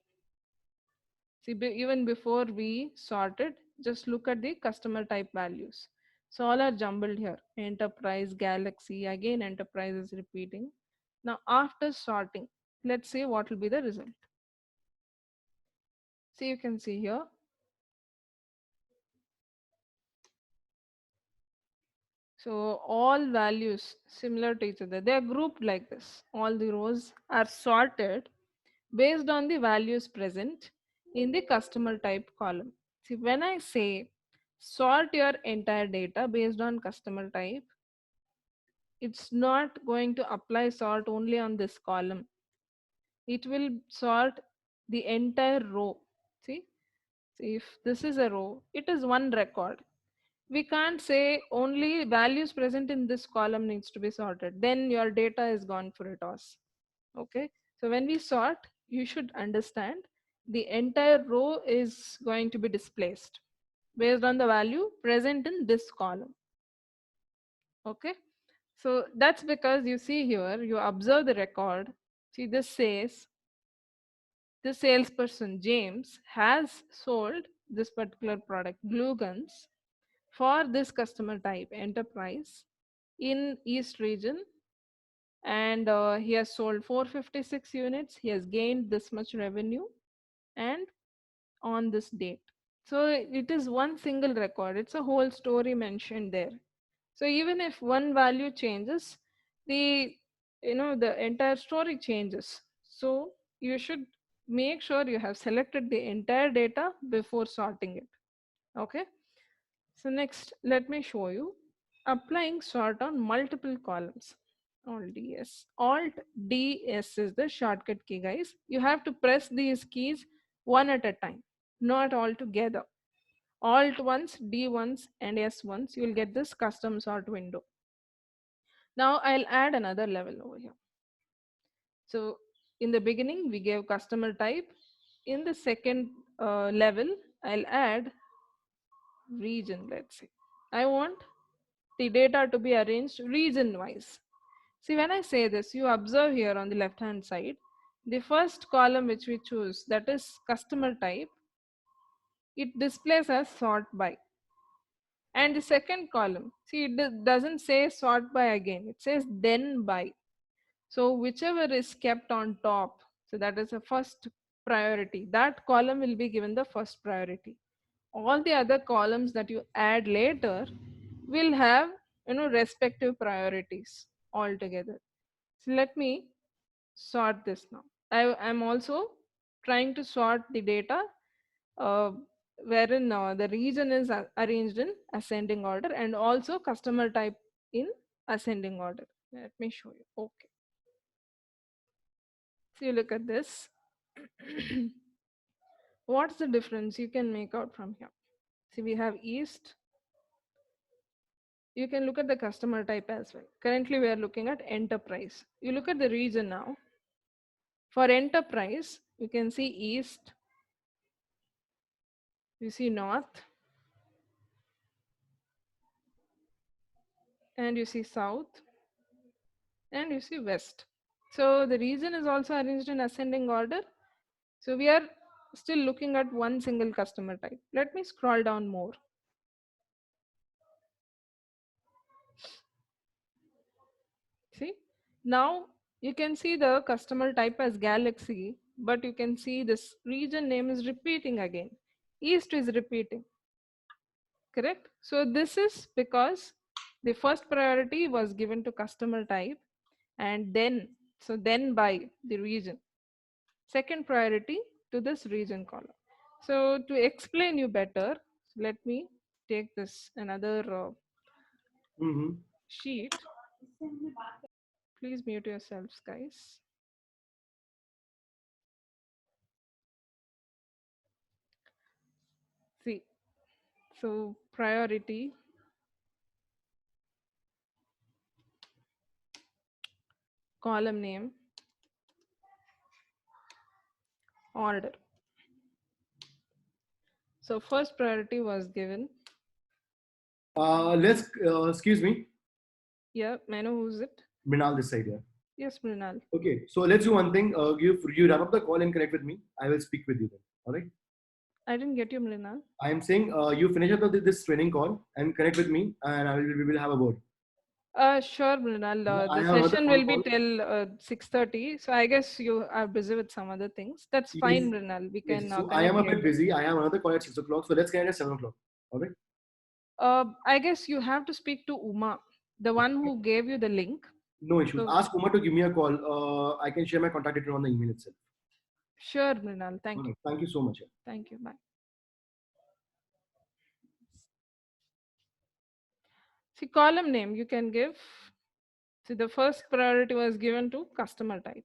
See, even before we sorted, just look at the customer type values. So all are jumbled here. Enterprise, Galaxy, again Enterprise is repeating. Now after sorting, let's see what will be the result. So you can see here. So all values similar to each other. They are grouped like this. All the rows are sorted based on the values present in the customer type column. See, when I say sort your entire data based on customer type, it's not going to apply sort only on this column. It will sort the entire row. See, if this is a row, it is one record. We can't say only values present in this column needs to be sorted. Then your data is gone for a toss. Okay, so when we sort, you should understand the entire row is going to be displaced based on the value present in this column. Okay, so that's because you see here, you observe the record. See, this says the salesperson James has sold this particular product, glue guns, for this customer type, enterprise, in East region, and he has sold 456 units. He has gained this much revenue, and on this date. So it is one single record. It's a whole story mentioned there. So even if one value changes, the the entire story changes. So you should make sure you have selected the entire data before sorting it. Okay. So next, let me show you applying sort on multiple columns. Alt DS. Alt DS is the shortcut key, guys. You have to press these keys one at a time, not all together. Alt once, D once, and S once, you will get this custom sort window. Now I'll add another level over here. So in the beginning, we gave customer type. In the second level, I'll add region, let's say. I want the data to be arranged region wise. See, when I say this, you observe here on the left hand side, the first column which we choose, that is customer type, it displays as sort by. And the second column, see, it doesn't say sort by again, it says then by. So whichever is kept on top, so that is the first priority, that column will be given the first priority. All the other columns that you add later will have respective priorities altogether. So let me sort this now. I'm also trying to sort the data uh, wherein the region is arranged in ascending order and also customer type in ascending order. Let me show you. Okay. So you look at this. What's the difference you can make out from here? See, we have East. You can look at the customer type as well. Currently, we are looking at enterprise. You look at the region now. For enterprise, you can see East, you see North, and you see South, and you see West. So the region is also arranged in ascending order. So we are still looking at one single customer type. Let me scroll down more. See, now you can see the customer type as Galaxy, but you can see this region name is repeating again. East is repeating. correct? So this is because the first priority was given to customer type, and then by the region. Second priority to this region column. So to explain you better, let me take this another Mm-hmm. sheet. Please mute yourselves, guys. See, so priority, column name, order. So first priority was given. Excuse me, Yeah, may I know who's it? Mrinal this side here. Yes, Mrinal. Okay, so let's do one thing. You wrap up the call and connect with me. I will speak with you then. All right. I didn't get you, Mrinal. I am saying you finish up this training call and connect with me, and we will have a word. Sure, Mrinal. I The have another session phone will be call. till 6:30. So I guess you are busy with some other things. That's fine, Yes. Mrinal. We Yes. can So I am connect a bit later. busy. I have another call at 6 o'clock. So let's connect at 7 o'clock. All right. I guess you have to speak to Uma, the one who gave you the link. No issues. So, Ask Uma to give me a call. I can share my contact detail on the email itself. sure, Mrinal. Thank All you. right. Thank you so much. Thank you. Bye. See, column name you can give. See, the first priority was given to customer type.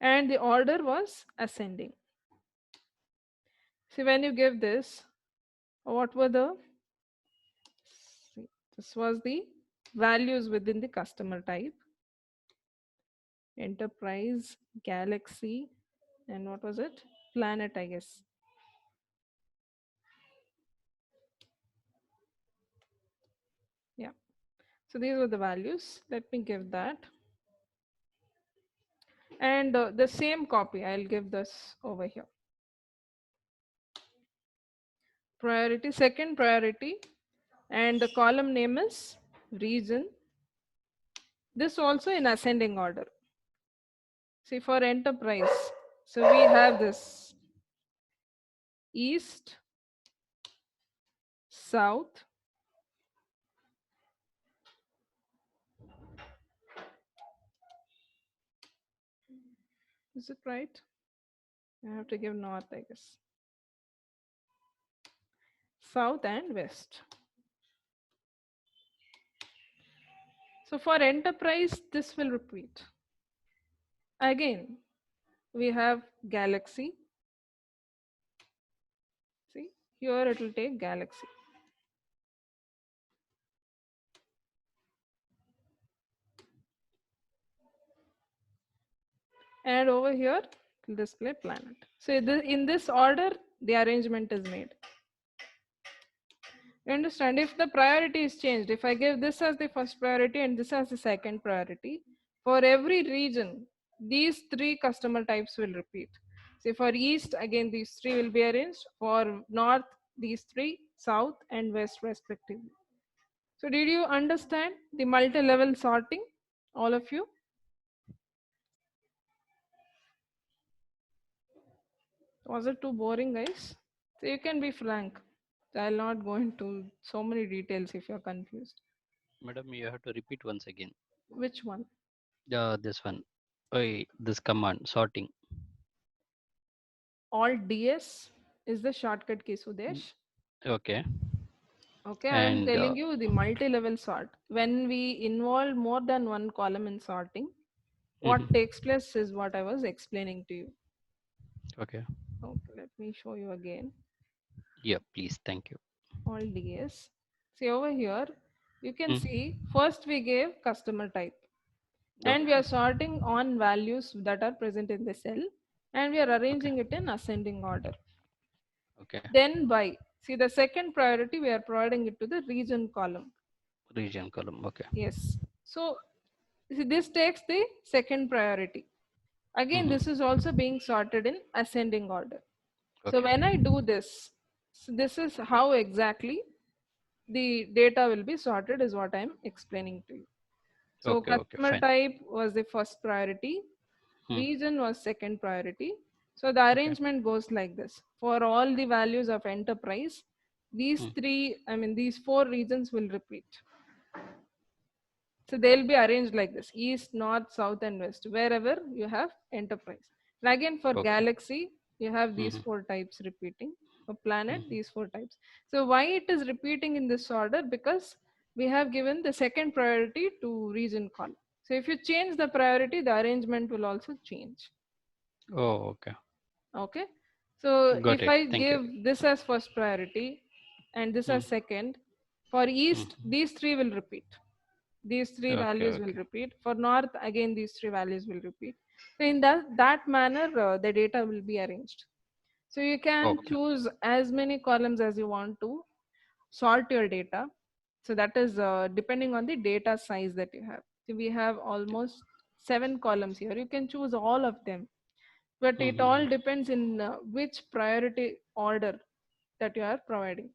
And the order was ascending. See, when you give this, what were the, see, this was the values within the customer type. Enterprise, Galaxy, and what was it? Planet, I guess. Yeah. So these were the values. Let me give that. And the same copy, I'll give this over here. Priority, second priority, and the column name is region. This also in ascending order. See, for enterprise, so we have this east, south, is it right? I have to give north, I guess. South and west. So for enterprise, this will repeat. Again, we have Galaxy. See, here it will take Galaxy. And over here, it will display planet. So in this order, the arrangement is made. You understand? If the priority is changed, if I give this as the first priority and this as the second priority, for every region, these three customer types will repeat. So for east, again, these three will be arranged. For north, these three, south and west respectively. So did you understand the multi-level sorting, all of you? Was it too boring, guys? So you can be frank. I'll not go into so many details if you're confused. Madam, you have to repeat once again. Which one? This one. This command sorting. Alt DS is the shortcut key, Sudesh. Okay. Okay, I am And telling you the multi-level sort. When we involve more than one column in sorting, what takes place is what I was explaining to you. okay. Okay, let me show you again. Yeah, please. Thank you. Alt DS. See over here, you can see first we gave customer type. And we are sorting on values that are present in the cell, and we are arranging it in ascending order. Okay. Then by, see the second priority, we are providing it to the region column. Region column. Okay. Yes. So see, this takes the second priority. Again, this is also being sorted in ascending order. So when I do this, so this is how exactly the data will be sorted is what I'm explaining to you. So Okay, customer fine. type was the first priority, region was second priority, So the arrangement goes like this. For all the values of enterprise, these these 4 regions will repeat. So they'll be arranged like this: east, north, south, and west, wherever you have enterprise. And again, for Okay. galaxy, you have these 4 types repeating. For planet, these 4 types. So why it is repeating in this order? Because we have given the second priority to region column. So if you change the priority, the arrangement will also change. Oh, okay. Okay. So Got if it. I Thank give you. this as first priority and this as second, for east, these 3 will repeat. These 3 Okay, values will okay. repeat. For north, again, these 3 values will repeat. So in that manner, the data will be arranged. So you can Okay. choose as many columns as you want to sort your data. So that is depending on the data size that you have. So we have almost 7 columns here. You can choose all of them, but it all depends in which priority order that you are providing.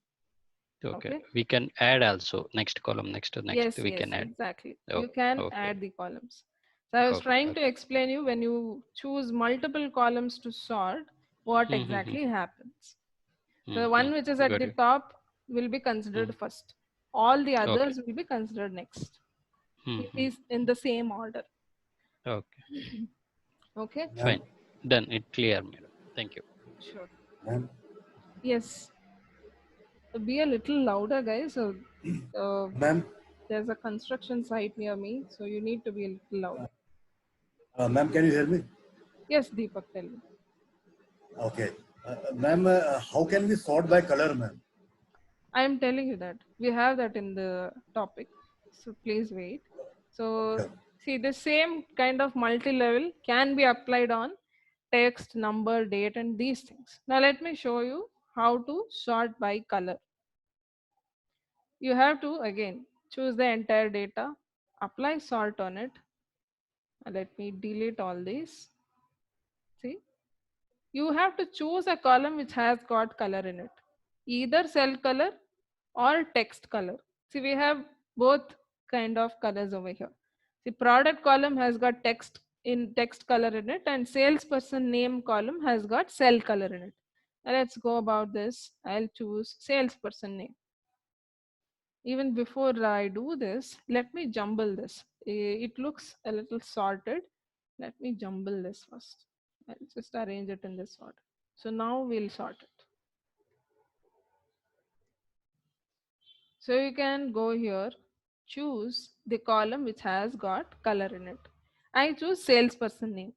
Okay. Okay. We can add also next column, next to next. Yes, We yes, can add. exactly. Oh, You can okay. add the columns. So I was Okay. trying to Okay. explain you, when you choose multiple columns to sort, what exactly happens. The one which is at Got the it. top will be considered first. All the Okay. others will be considered next. It is in the same order. Okay. Okay. Ma'am, Fine. Done. It clear, madam. Thank you. Sure. ma'am, Yes. Be a little louder, guys. So ma'am, there's a construction site near me, so you need to be a little louder. ma'am, can you hear me? Yes, Deepak, tell me. Okay. Ma'am, how can we sort by color, ma'am? I am telling you that we have that in the topic. So please wait. So Okay. see, the same kind of multi-level can be applied on text, number, date, and these things. Now let me show you how to sort by color. You have to again choose the entire data, apply sort on it. Let me delete all these. See, you have to choose a column which has got color in it, either cell color or text color. See, we have both kind of colors over here. The product column has got text color in it, and salesperson name column has got cell color in it. Now let's go about this. I'll choose salesperson name. Even before I do this, let me jumble this. It looks a little sorted. Let me jumble this first. I'll just arrange it in this order. So now we'll sort it. So you can go here, choose the column which has got color in it. I choose salesperson name.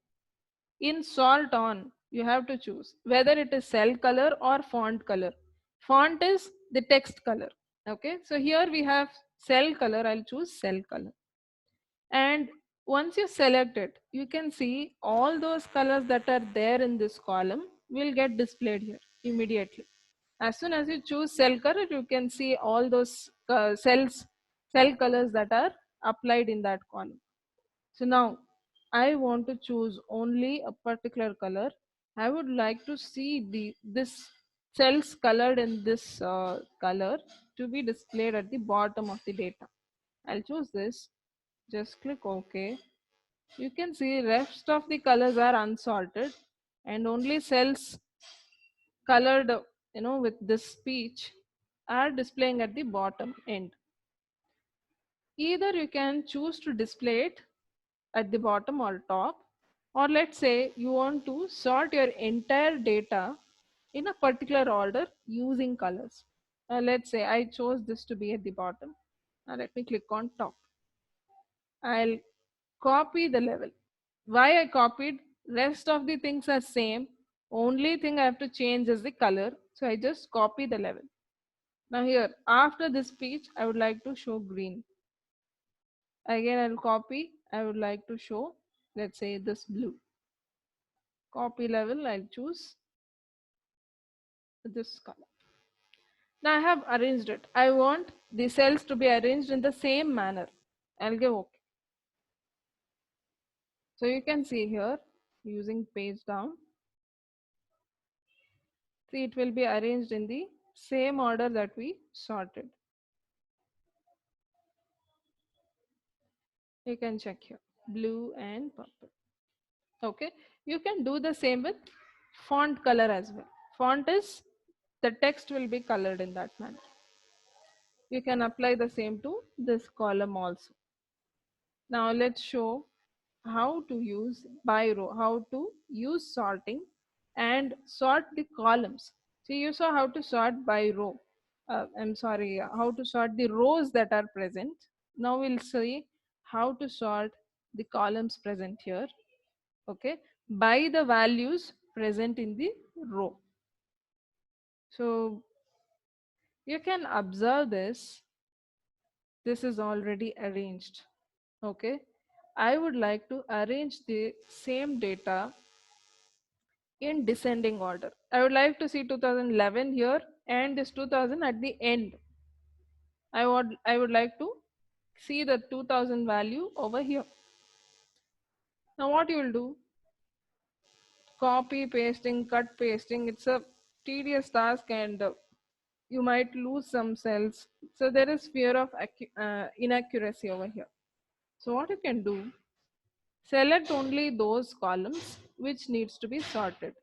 In sort on, you have to choose whether it is cell color or font color. Font is the text color. Okay, so here we have cell color. I'll choose cell color. And once you select it, you can see all those colors that are there in this column will get displayed here immediately. As soon as you choose cell color, you can see all those cell colors that are applied in that column. So now I want to choose only a particular color. I would like to see this cells colored in this color to be displayed at the bottom of the data. I'll choose this. Just click OK. You can see rest of the colors are unsorted and only cells colored with this speech are displaying at the bottom end. Either you can choose to display it at the bottom or top, or let's say you want to sort your entire data in a particular order using colors. Let's say I chose this to be at the bottom. Now let me click on top. I'll copy the level. Why I copied? Rest of the things are same. Only thing I have to change is the color. So I just copy the level. Now here, after this speech, I would like to show green. Again, I'll copy. I would like to show, let's say, this blue. Copy level, I'll choose this color. Now I have arranged it. I want the cells to be arranged in the same manner. I'll give OK. So you can see here, using page down, see, it will be arranged in the same order that we sorted. You can check here, blue and purple. Okay, you can do the same with font color as well. Font is the text will be colored in that manner. You can apply the same to this column also. Now let's show how to use by row, how to use sorting and sort the columns. See, you saw how to sort by row. I'm sorry, how to sort the rows that are present. Now we'll see how to sort the columns present here. Okay, by the values present in the row. So you can observe this. This is already arranged. Okay, I would like to arrange the same data in descending order. I would like to see 2011 here and this 2000 at the end. I would like to see the 2000 value over here. Now what you will do? Copy pasting, cut pasting. It's a tedious task and you might lose some cells. So there is fear of inaccuracy over here. So what you can do? Select only those columns which needs to be sorted.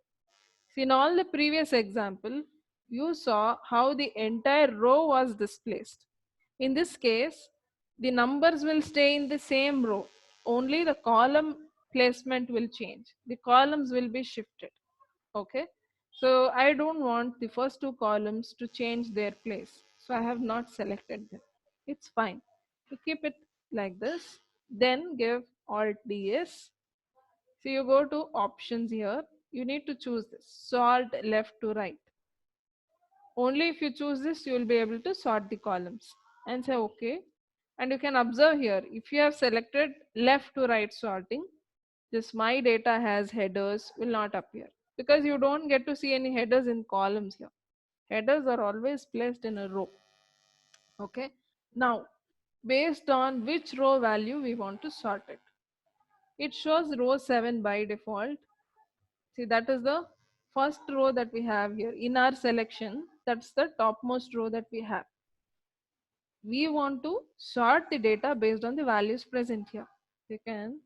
See, in all the previous example, you saw how the entire row was displaced. In this case, the numbers will stay in the same row. Only the column placement will change. The columns will be shifted. Okay. So I don't want the first two columns to change their place. So I have not selected them. It's fine. You keep it like this. Then give Alt DS. So you go to options here. You need to choose this, sort left to right. Only if you choose this, you will be able to sort the columns and say okay. And you can observe here, if you have selected left to right sorting, this my data has headers will not appear because you don't get to see any headers in columns here. Headers are always placed in a row. Okay. Now, based on which row value we want to sort it. It shows row 7 by default. See, that is the first row that we have here in our selection. That's the topmost row that we have. We want to sort the data based on the values present here. You can,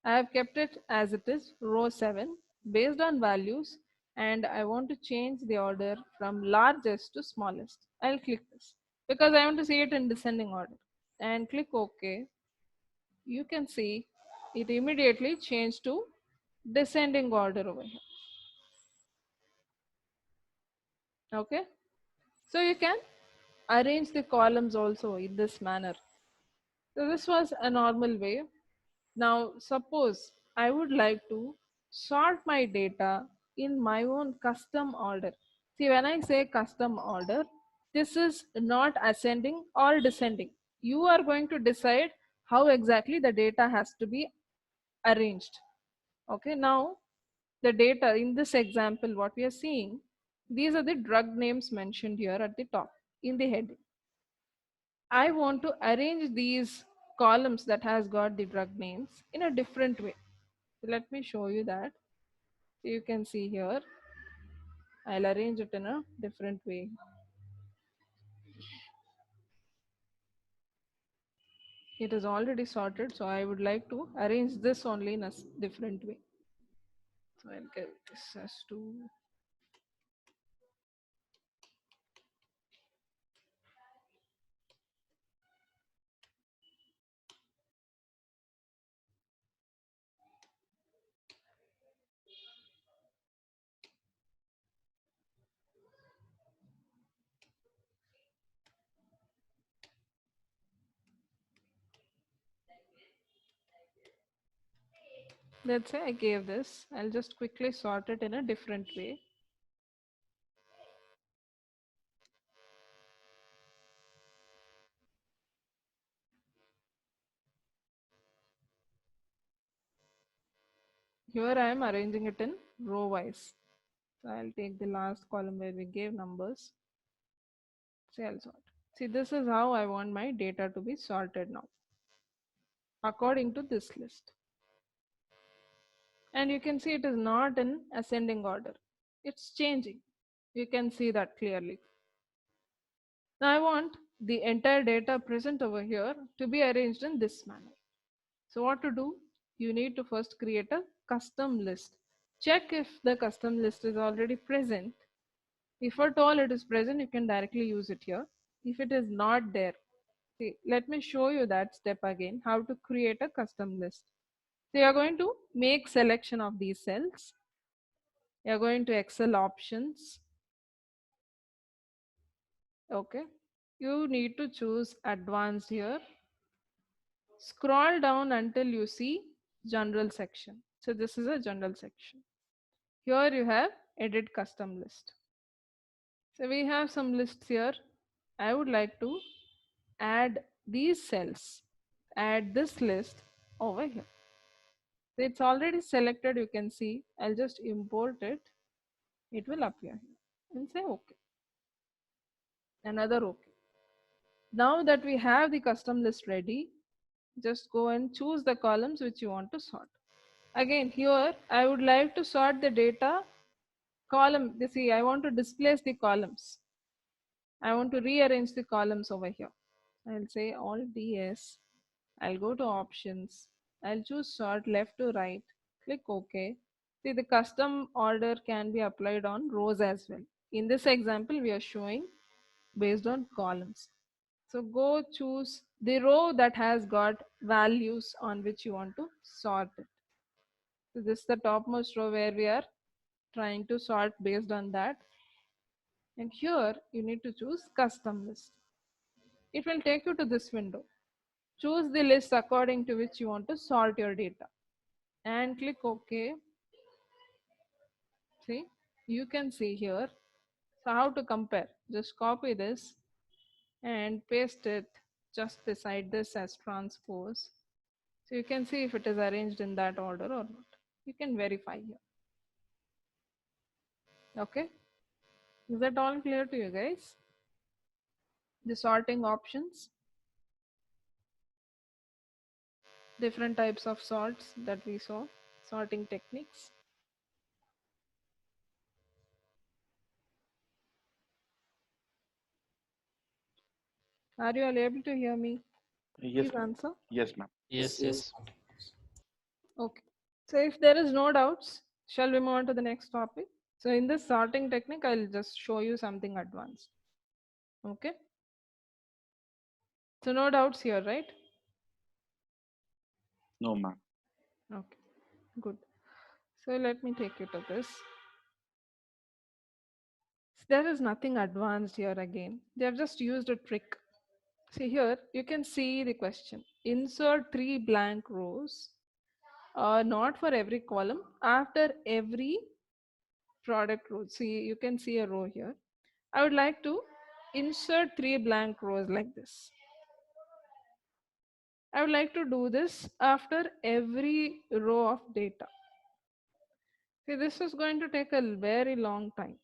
I have kept it as it is, row 7 based on values, and I want to change the order from largest to smallest. I'll click this because I want to see it in descending order and click OK. You can see it immediately changed to descending order over here. Okay, so you can arrange the columns also in this manner. So this was a normal way. Now suppose I would like to sort my data in my own custom order. See, when I say custom order, this is not ascending or descending. You are going to decide how exactly the data has to be arranged. Okay, now the data in this example, what we are seeing, these are the drug names mentioned here at the top in the heading. I want to arrange these columns that has got the drug names in a different way. So let me show you that. So you can see here, I'll arrange it in a different way. It is already sorted, so I would like to arrange this only in a different way. So I'll give this as 2. Let's say I gave this, I'll just quickly sort it in a different way. Here I am arranging it in row wise. So I'll take the last column where we gave numbers. See, I'll sort. See, this is how I want my data to be sorted now, according to this list. And you can see it is not in ascending order. It's changing. You can see that clearly. Now I want the entire data present over here to be arranged in this manner. So what to do? You need to first create a custom list. check if the custom list is already present. If at all it is present, you can directly use it here. If it is not there, see, let me show you that step again, how to create a custom list. So you are going to make selection of these cells. You are going to Excel options. Okay. You need to choose advanced here. Scroll down until you see general section. So this is a general section. Here you have edit custom list. So we have some lists here. I would like to add these cells, add this list over here. So it's already selected, you can see. I'll just import it. It will appear here and say OK. Another OK. Now that we have the custom list ready, just go and choose the columns which you want to sort. Again, here I would like to sort the data column. You see, I want to displace the columns. I want to rearrange the columns over here. I'll say Alt DS. I'll go to options. I'll choose sort left to right. Click OK. See, the custom order can be applied on rows as well. In this example, we are showing based on columns. So go choose the row that has got values on which you want to sort it. So this is the topmost row where we are trying to sort based on that. And here you need to choose custom list. It will take you to this window. Choose the list according to which you want to sort your data and click OK. See, you can see here. So how to compare? Just copy this and paste it just beside this as transpose. So you can see if it is arranged in that order or not. You can verify here. Okay. Is that all clear to you guys? The sorting options, different types of sorts that we saw, sorting techniques. Are you all able to hear me? Yes, Please ma'am. answer. Yes, ma'am. Yes, yes. Okay. So if there is no doubts, shall we move on to the next topic? So in this sorting technique, I'll just show you something advanced. Okay. So no doubts here, right? No, ma'am. Okay, good. So let me take you to this. There is nothing advanced here again. They have just used a trick. See here, you can see the question. Insert 3 blank rows, not for every column, after every product row. See, you can see a row here. I would like to insert 3 blank rows like this. I would like to do this after every row of data. See, this is going to take a very long time.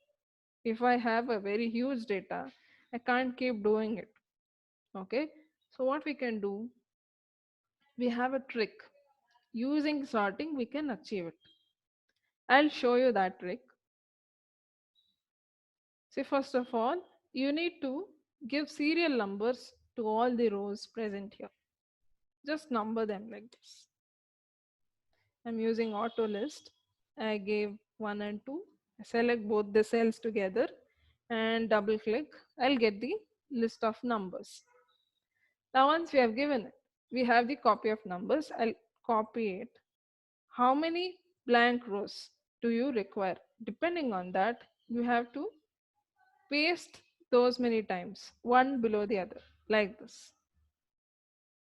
If I have a very huge data, I can't keep doing it. Okay, so what we can do, we have a trick. Using sorting, we can achieve it. I'll show you that trick. See, first of all, you need to give serial numbers to all the rows present here. Just number them like this. I'm using auto list. I gave 1 and 2. I select both the cells together and double click. I'll get the list of numbers. Now once we have given it, we have the copy of numbers. I'll copy it. How many blank rows do you require? Depending on that, you have to paste those many times, one below the other, like this.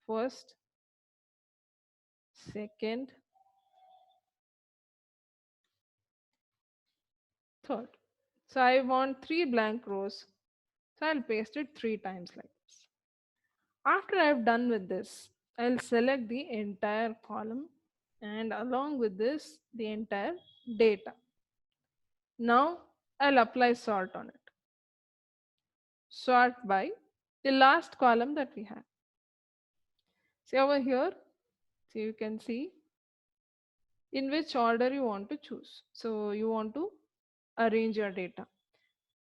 First, second, third. So I want 3 blank rows. So I'll paste it 3 times like this. After I've done with this, I'll select the entire column and along with this, the entire data. Now I'll apply sort on it. Sort by the last column that we have. See over here, so you can see in which order you want to choose. So you want to arrange your data.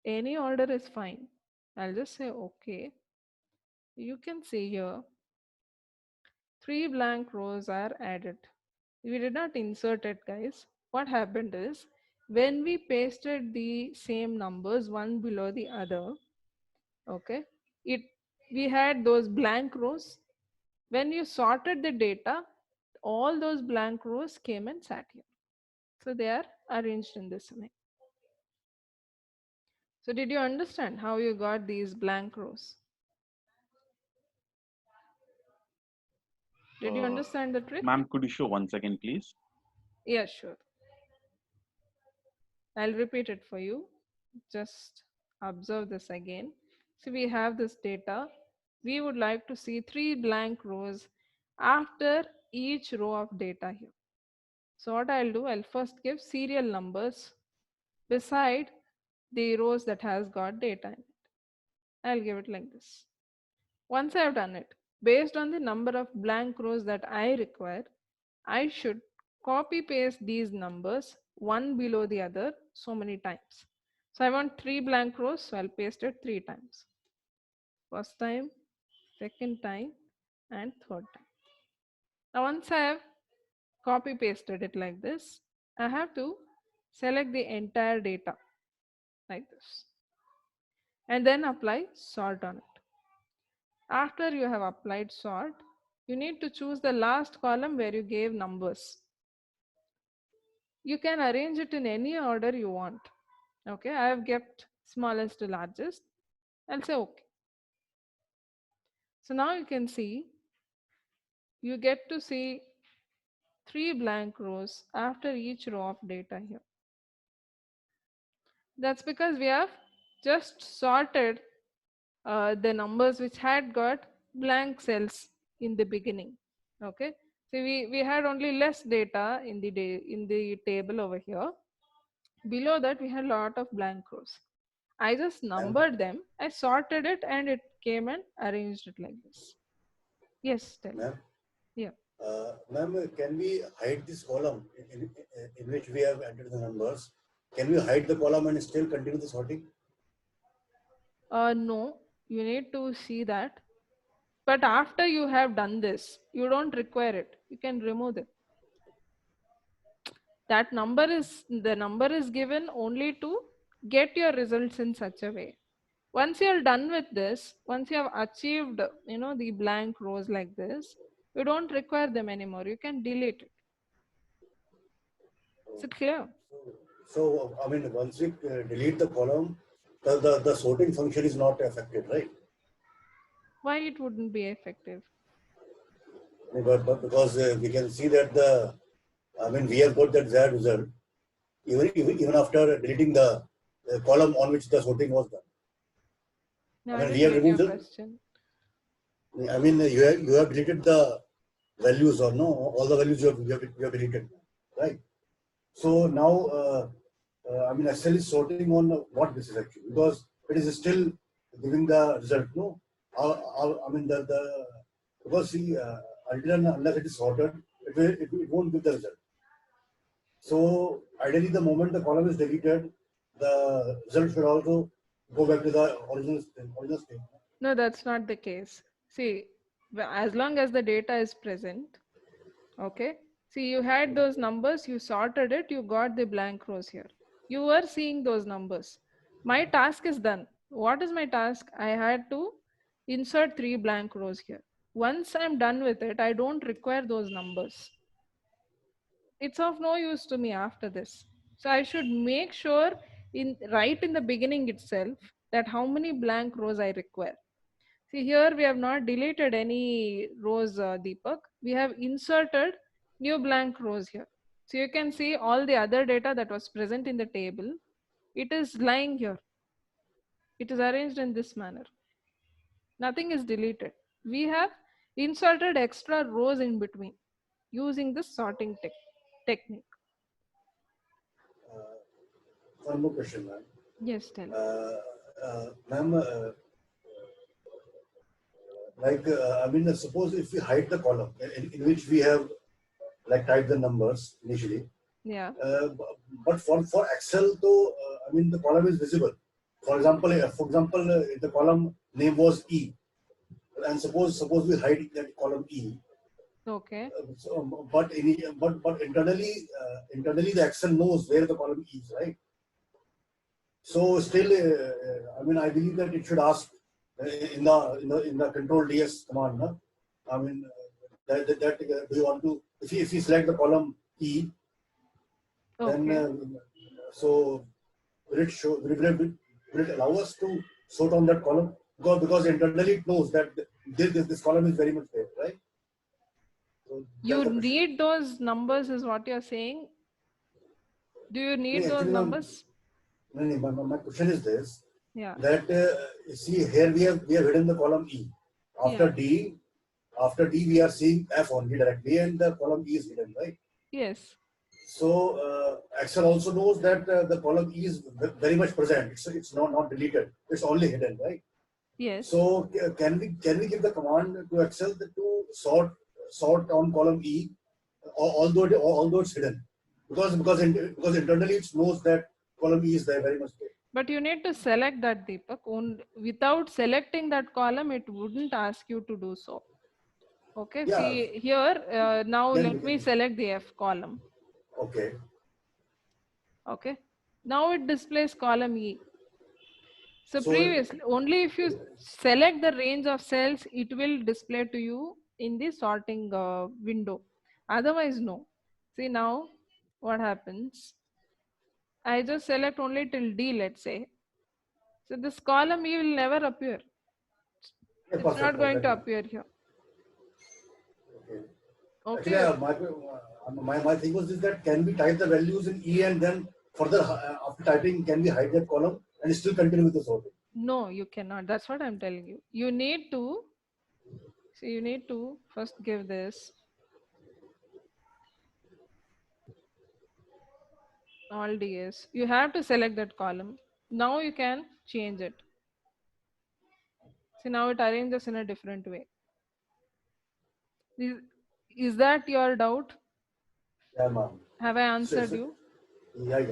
Any order is fine. I'll just say okay. You can see here 3 blank rows are added. We did not insert it, guys. what happened is when we pasted the same numbers one below the other, okay, it we had those blank rows. When you sorted the data, all those blank rows came and sat here. So they are arranged in this way. So did you understand how you got these blank rows? Did you understand the trick? Ma'am, could you show once again, please? Yeah, sure. I'll repeat it for you. Just observe this again. So we have this data. We would like to see 3 blank rows after each row of data here. So what I'll do, I'll first give serial numbers beside the rows that has got data in it. I'll give it like this. Once I've done it, based on the number of blank rows that I require, I should copy paste these numbers one below the other so many times. So I want 3 blank rows, so I'll paste it 3 times. First time, second time, and third time. Now once I have copy pasted it like this, I have to select the entire data like this and then apply sort on it. After you have applied sort, you need to choose the last column where you gave numbers. You can arrange it in any order you want. Okay, I have kept smallest to largest. I'll say okay. So now you can see, you get to see 3 blank rows after each row of data here. That's because we have just sorted the numbers which had got blank cells in the beginning. Okay, so we had only less data in the table over here. Below that we had a lot of blank rows. I just numbered them, I sorted it, and it came and arranged it like this. Yes, tell me. Ma'am? Yeah. Ma'am, can we hide this column in which we have entered the numbers? Can we hide the column and still continue the sorting? No, you need to see that. But after you have done this, you don't require it. You can remove it. That the number is given only to get your results in such a way. Once you're done with this, once you have achieved, the blank rows like this, you don't require them anymore. You can delete it. Is it clear? So, I mean, once we delete the column, the sorting function is not affected, right? Why it wouldn't be effective? But because we can see that we have got that desired result even after deleting the column on which the sorting was done. No, I mean, I we didn't have get your removed question. I mean, you have deleted the values or no? All the values you have deleted, right? So now, I mean, Excel is sorting on what basis actually? Because it is still giving the result, no? I mean, because see, until and unless it is sorted, it won't give the result. So ideally, the moment the column is deleted, the result should also go back to the original state. No, that's not the case. See, as long as the data is present, okay. See, you had those numbers, you sorted it, you got the blank rows here. You were seeing those numbers. My task is done. What is my task? I had to insert 3 blank rows here. Once I'm done with it, I don't require those numbers. It's of no use to me after this. So I should make sure right in the beginning itself that how many blank rows I require. See, here we have not deleted any rows, Deepak. We have inserted new blank rows here. So you can see all the other data that was present in the table. It is lying here. It is arranged in this manner. Nothing is deleted. We have inserted extra rows in between using this sorting technique. One more question, ma'am. Yes, tell me. Ma'am, I mean, suppose if we hide the column in which we have typed the numbers initially. Yeah. But for Excel, though, I mean, the column is visible. For example, if the column name was E, and suppose we hide that column E, Okay. But internally the Excel knows where the column is, right? So still, I mean, I believe that it should ask in the control ds command. No? I mean, do you want to if you select the column E, then Okay. so will it allow us to sort on that column because internally it knows that this column is very much there, right? So You that's the question. need those numbers, is what you're saying? Do you need No, those actually, numbers? my question is this: Yeah. that see here we have hidden the column E. After Yeah. D we are seeing F only directly, and the column E is hidden, right? Yes. So Excel also knows that the column E is very much present. It's not deleted. It's only hidden, right? Yes. So can we give the command to Excel to sort on column E, although it's hidden, because internally it knows that column E is there very much there. But you need to select that, Deepak. Without selecting that column, it wouldn't ask you to do so. Okay. Yeah. See here. Now Can let me select the F column. Okay. Okay. Now it displays column E. So So previously, only if you select the range of cells, it will display to you in the sorting window. Otherwise, no. See now what happens. I just select only till D, let's say. So this column E will never appear. yeah, It's perfect. not going to Perfect. appear here. Okay. Okay. Actually, my thing was is that can we type the values in E and then further after typing can we hide that column and still continue with the sorting? No, you cannot. That's what I'm telling you. You need to, so you need to first give this all DS. You have to select that column. Now you can change it. See, now it arranges in a different way. Is that your doubt? Yeah, ma'am. Have I answered you? Yeah.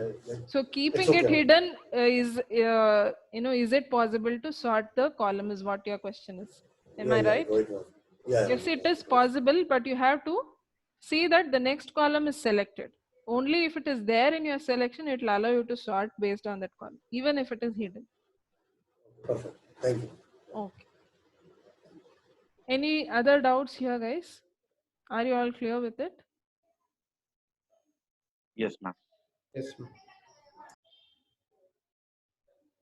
So It's keeping it okay. hidden is, is it possible to sort the column is what your question is. Am I right? Right. Yeah. Yes, it is possible, but you have to see that the next column is selected. Only if it is there in your selection, it will allow you to sort based on that column, even if it is hidden. Perfect. Thank you. Okay. Any other doubts here, guys? Are you all clear with it? Yes, ma'am. Yes, ma'am.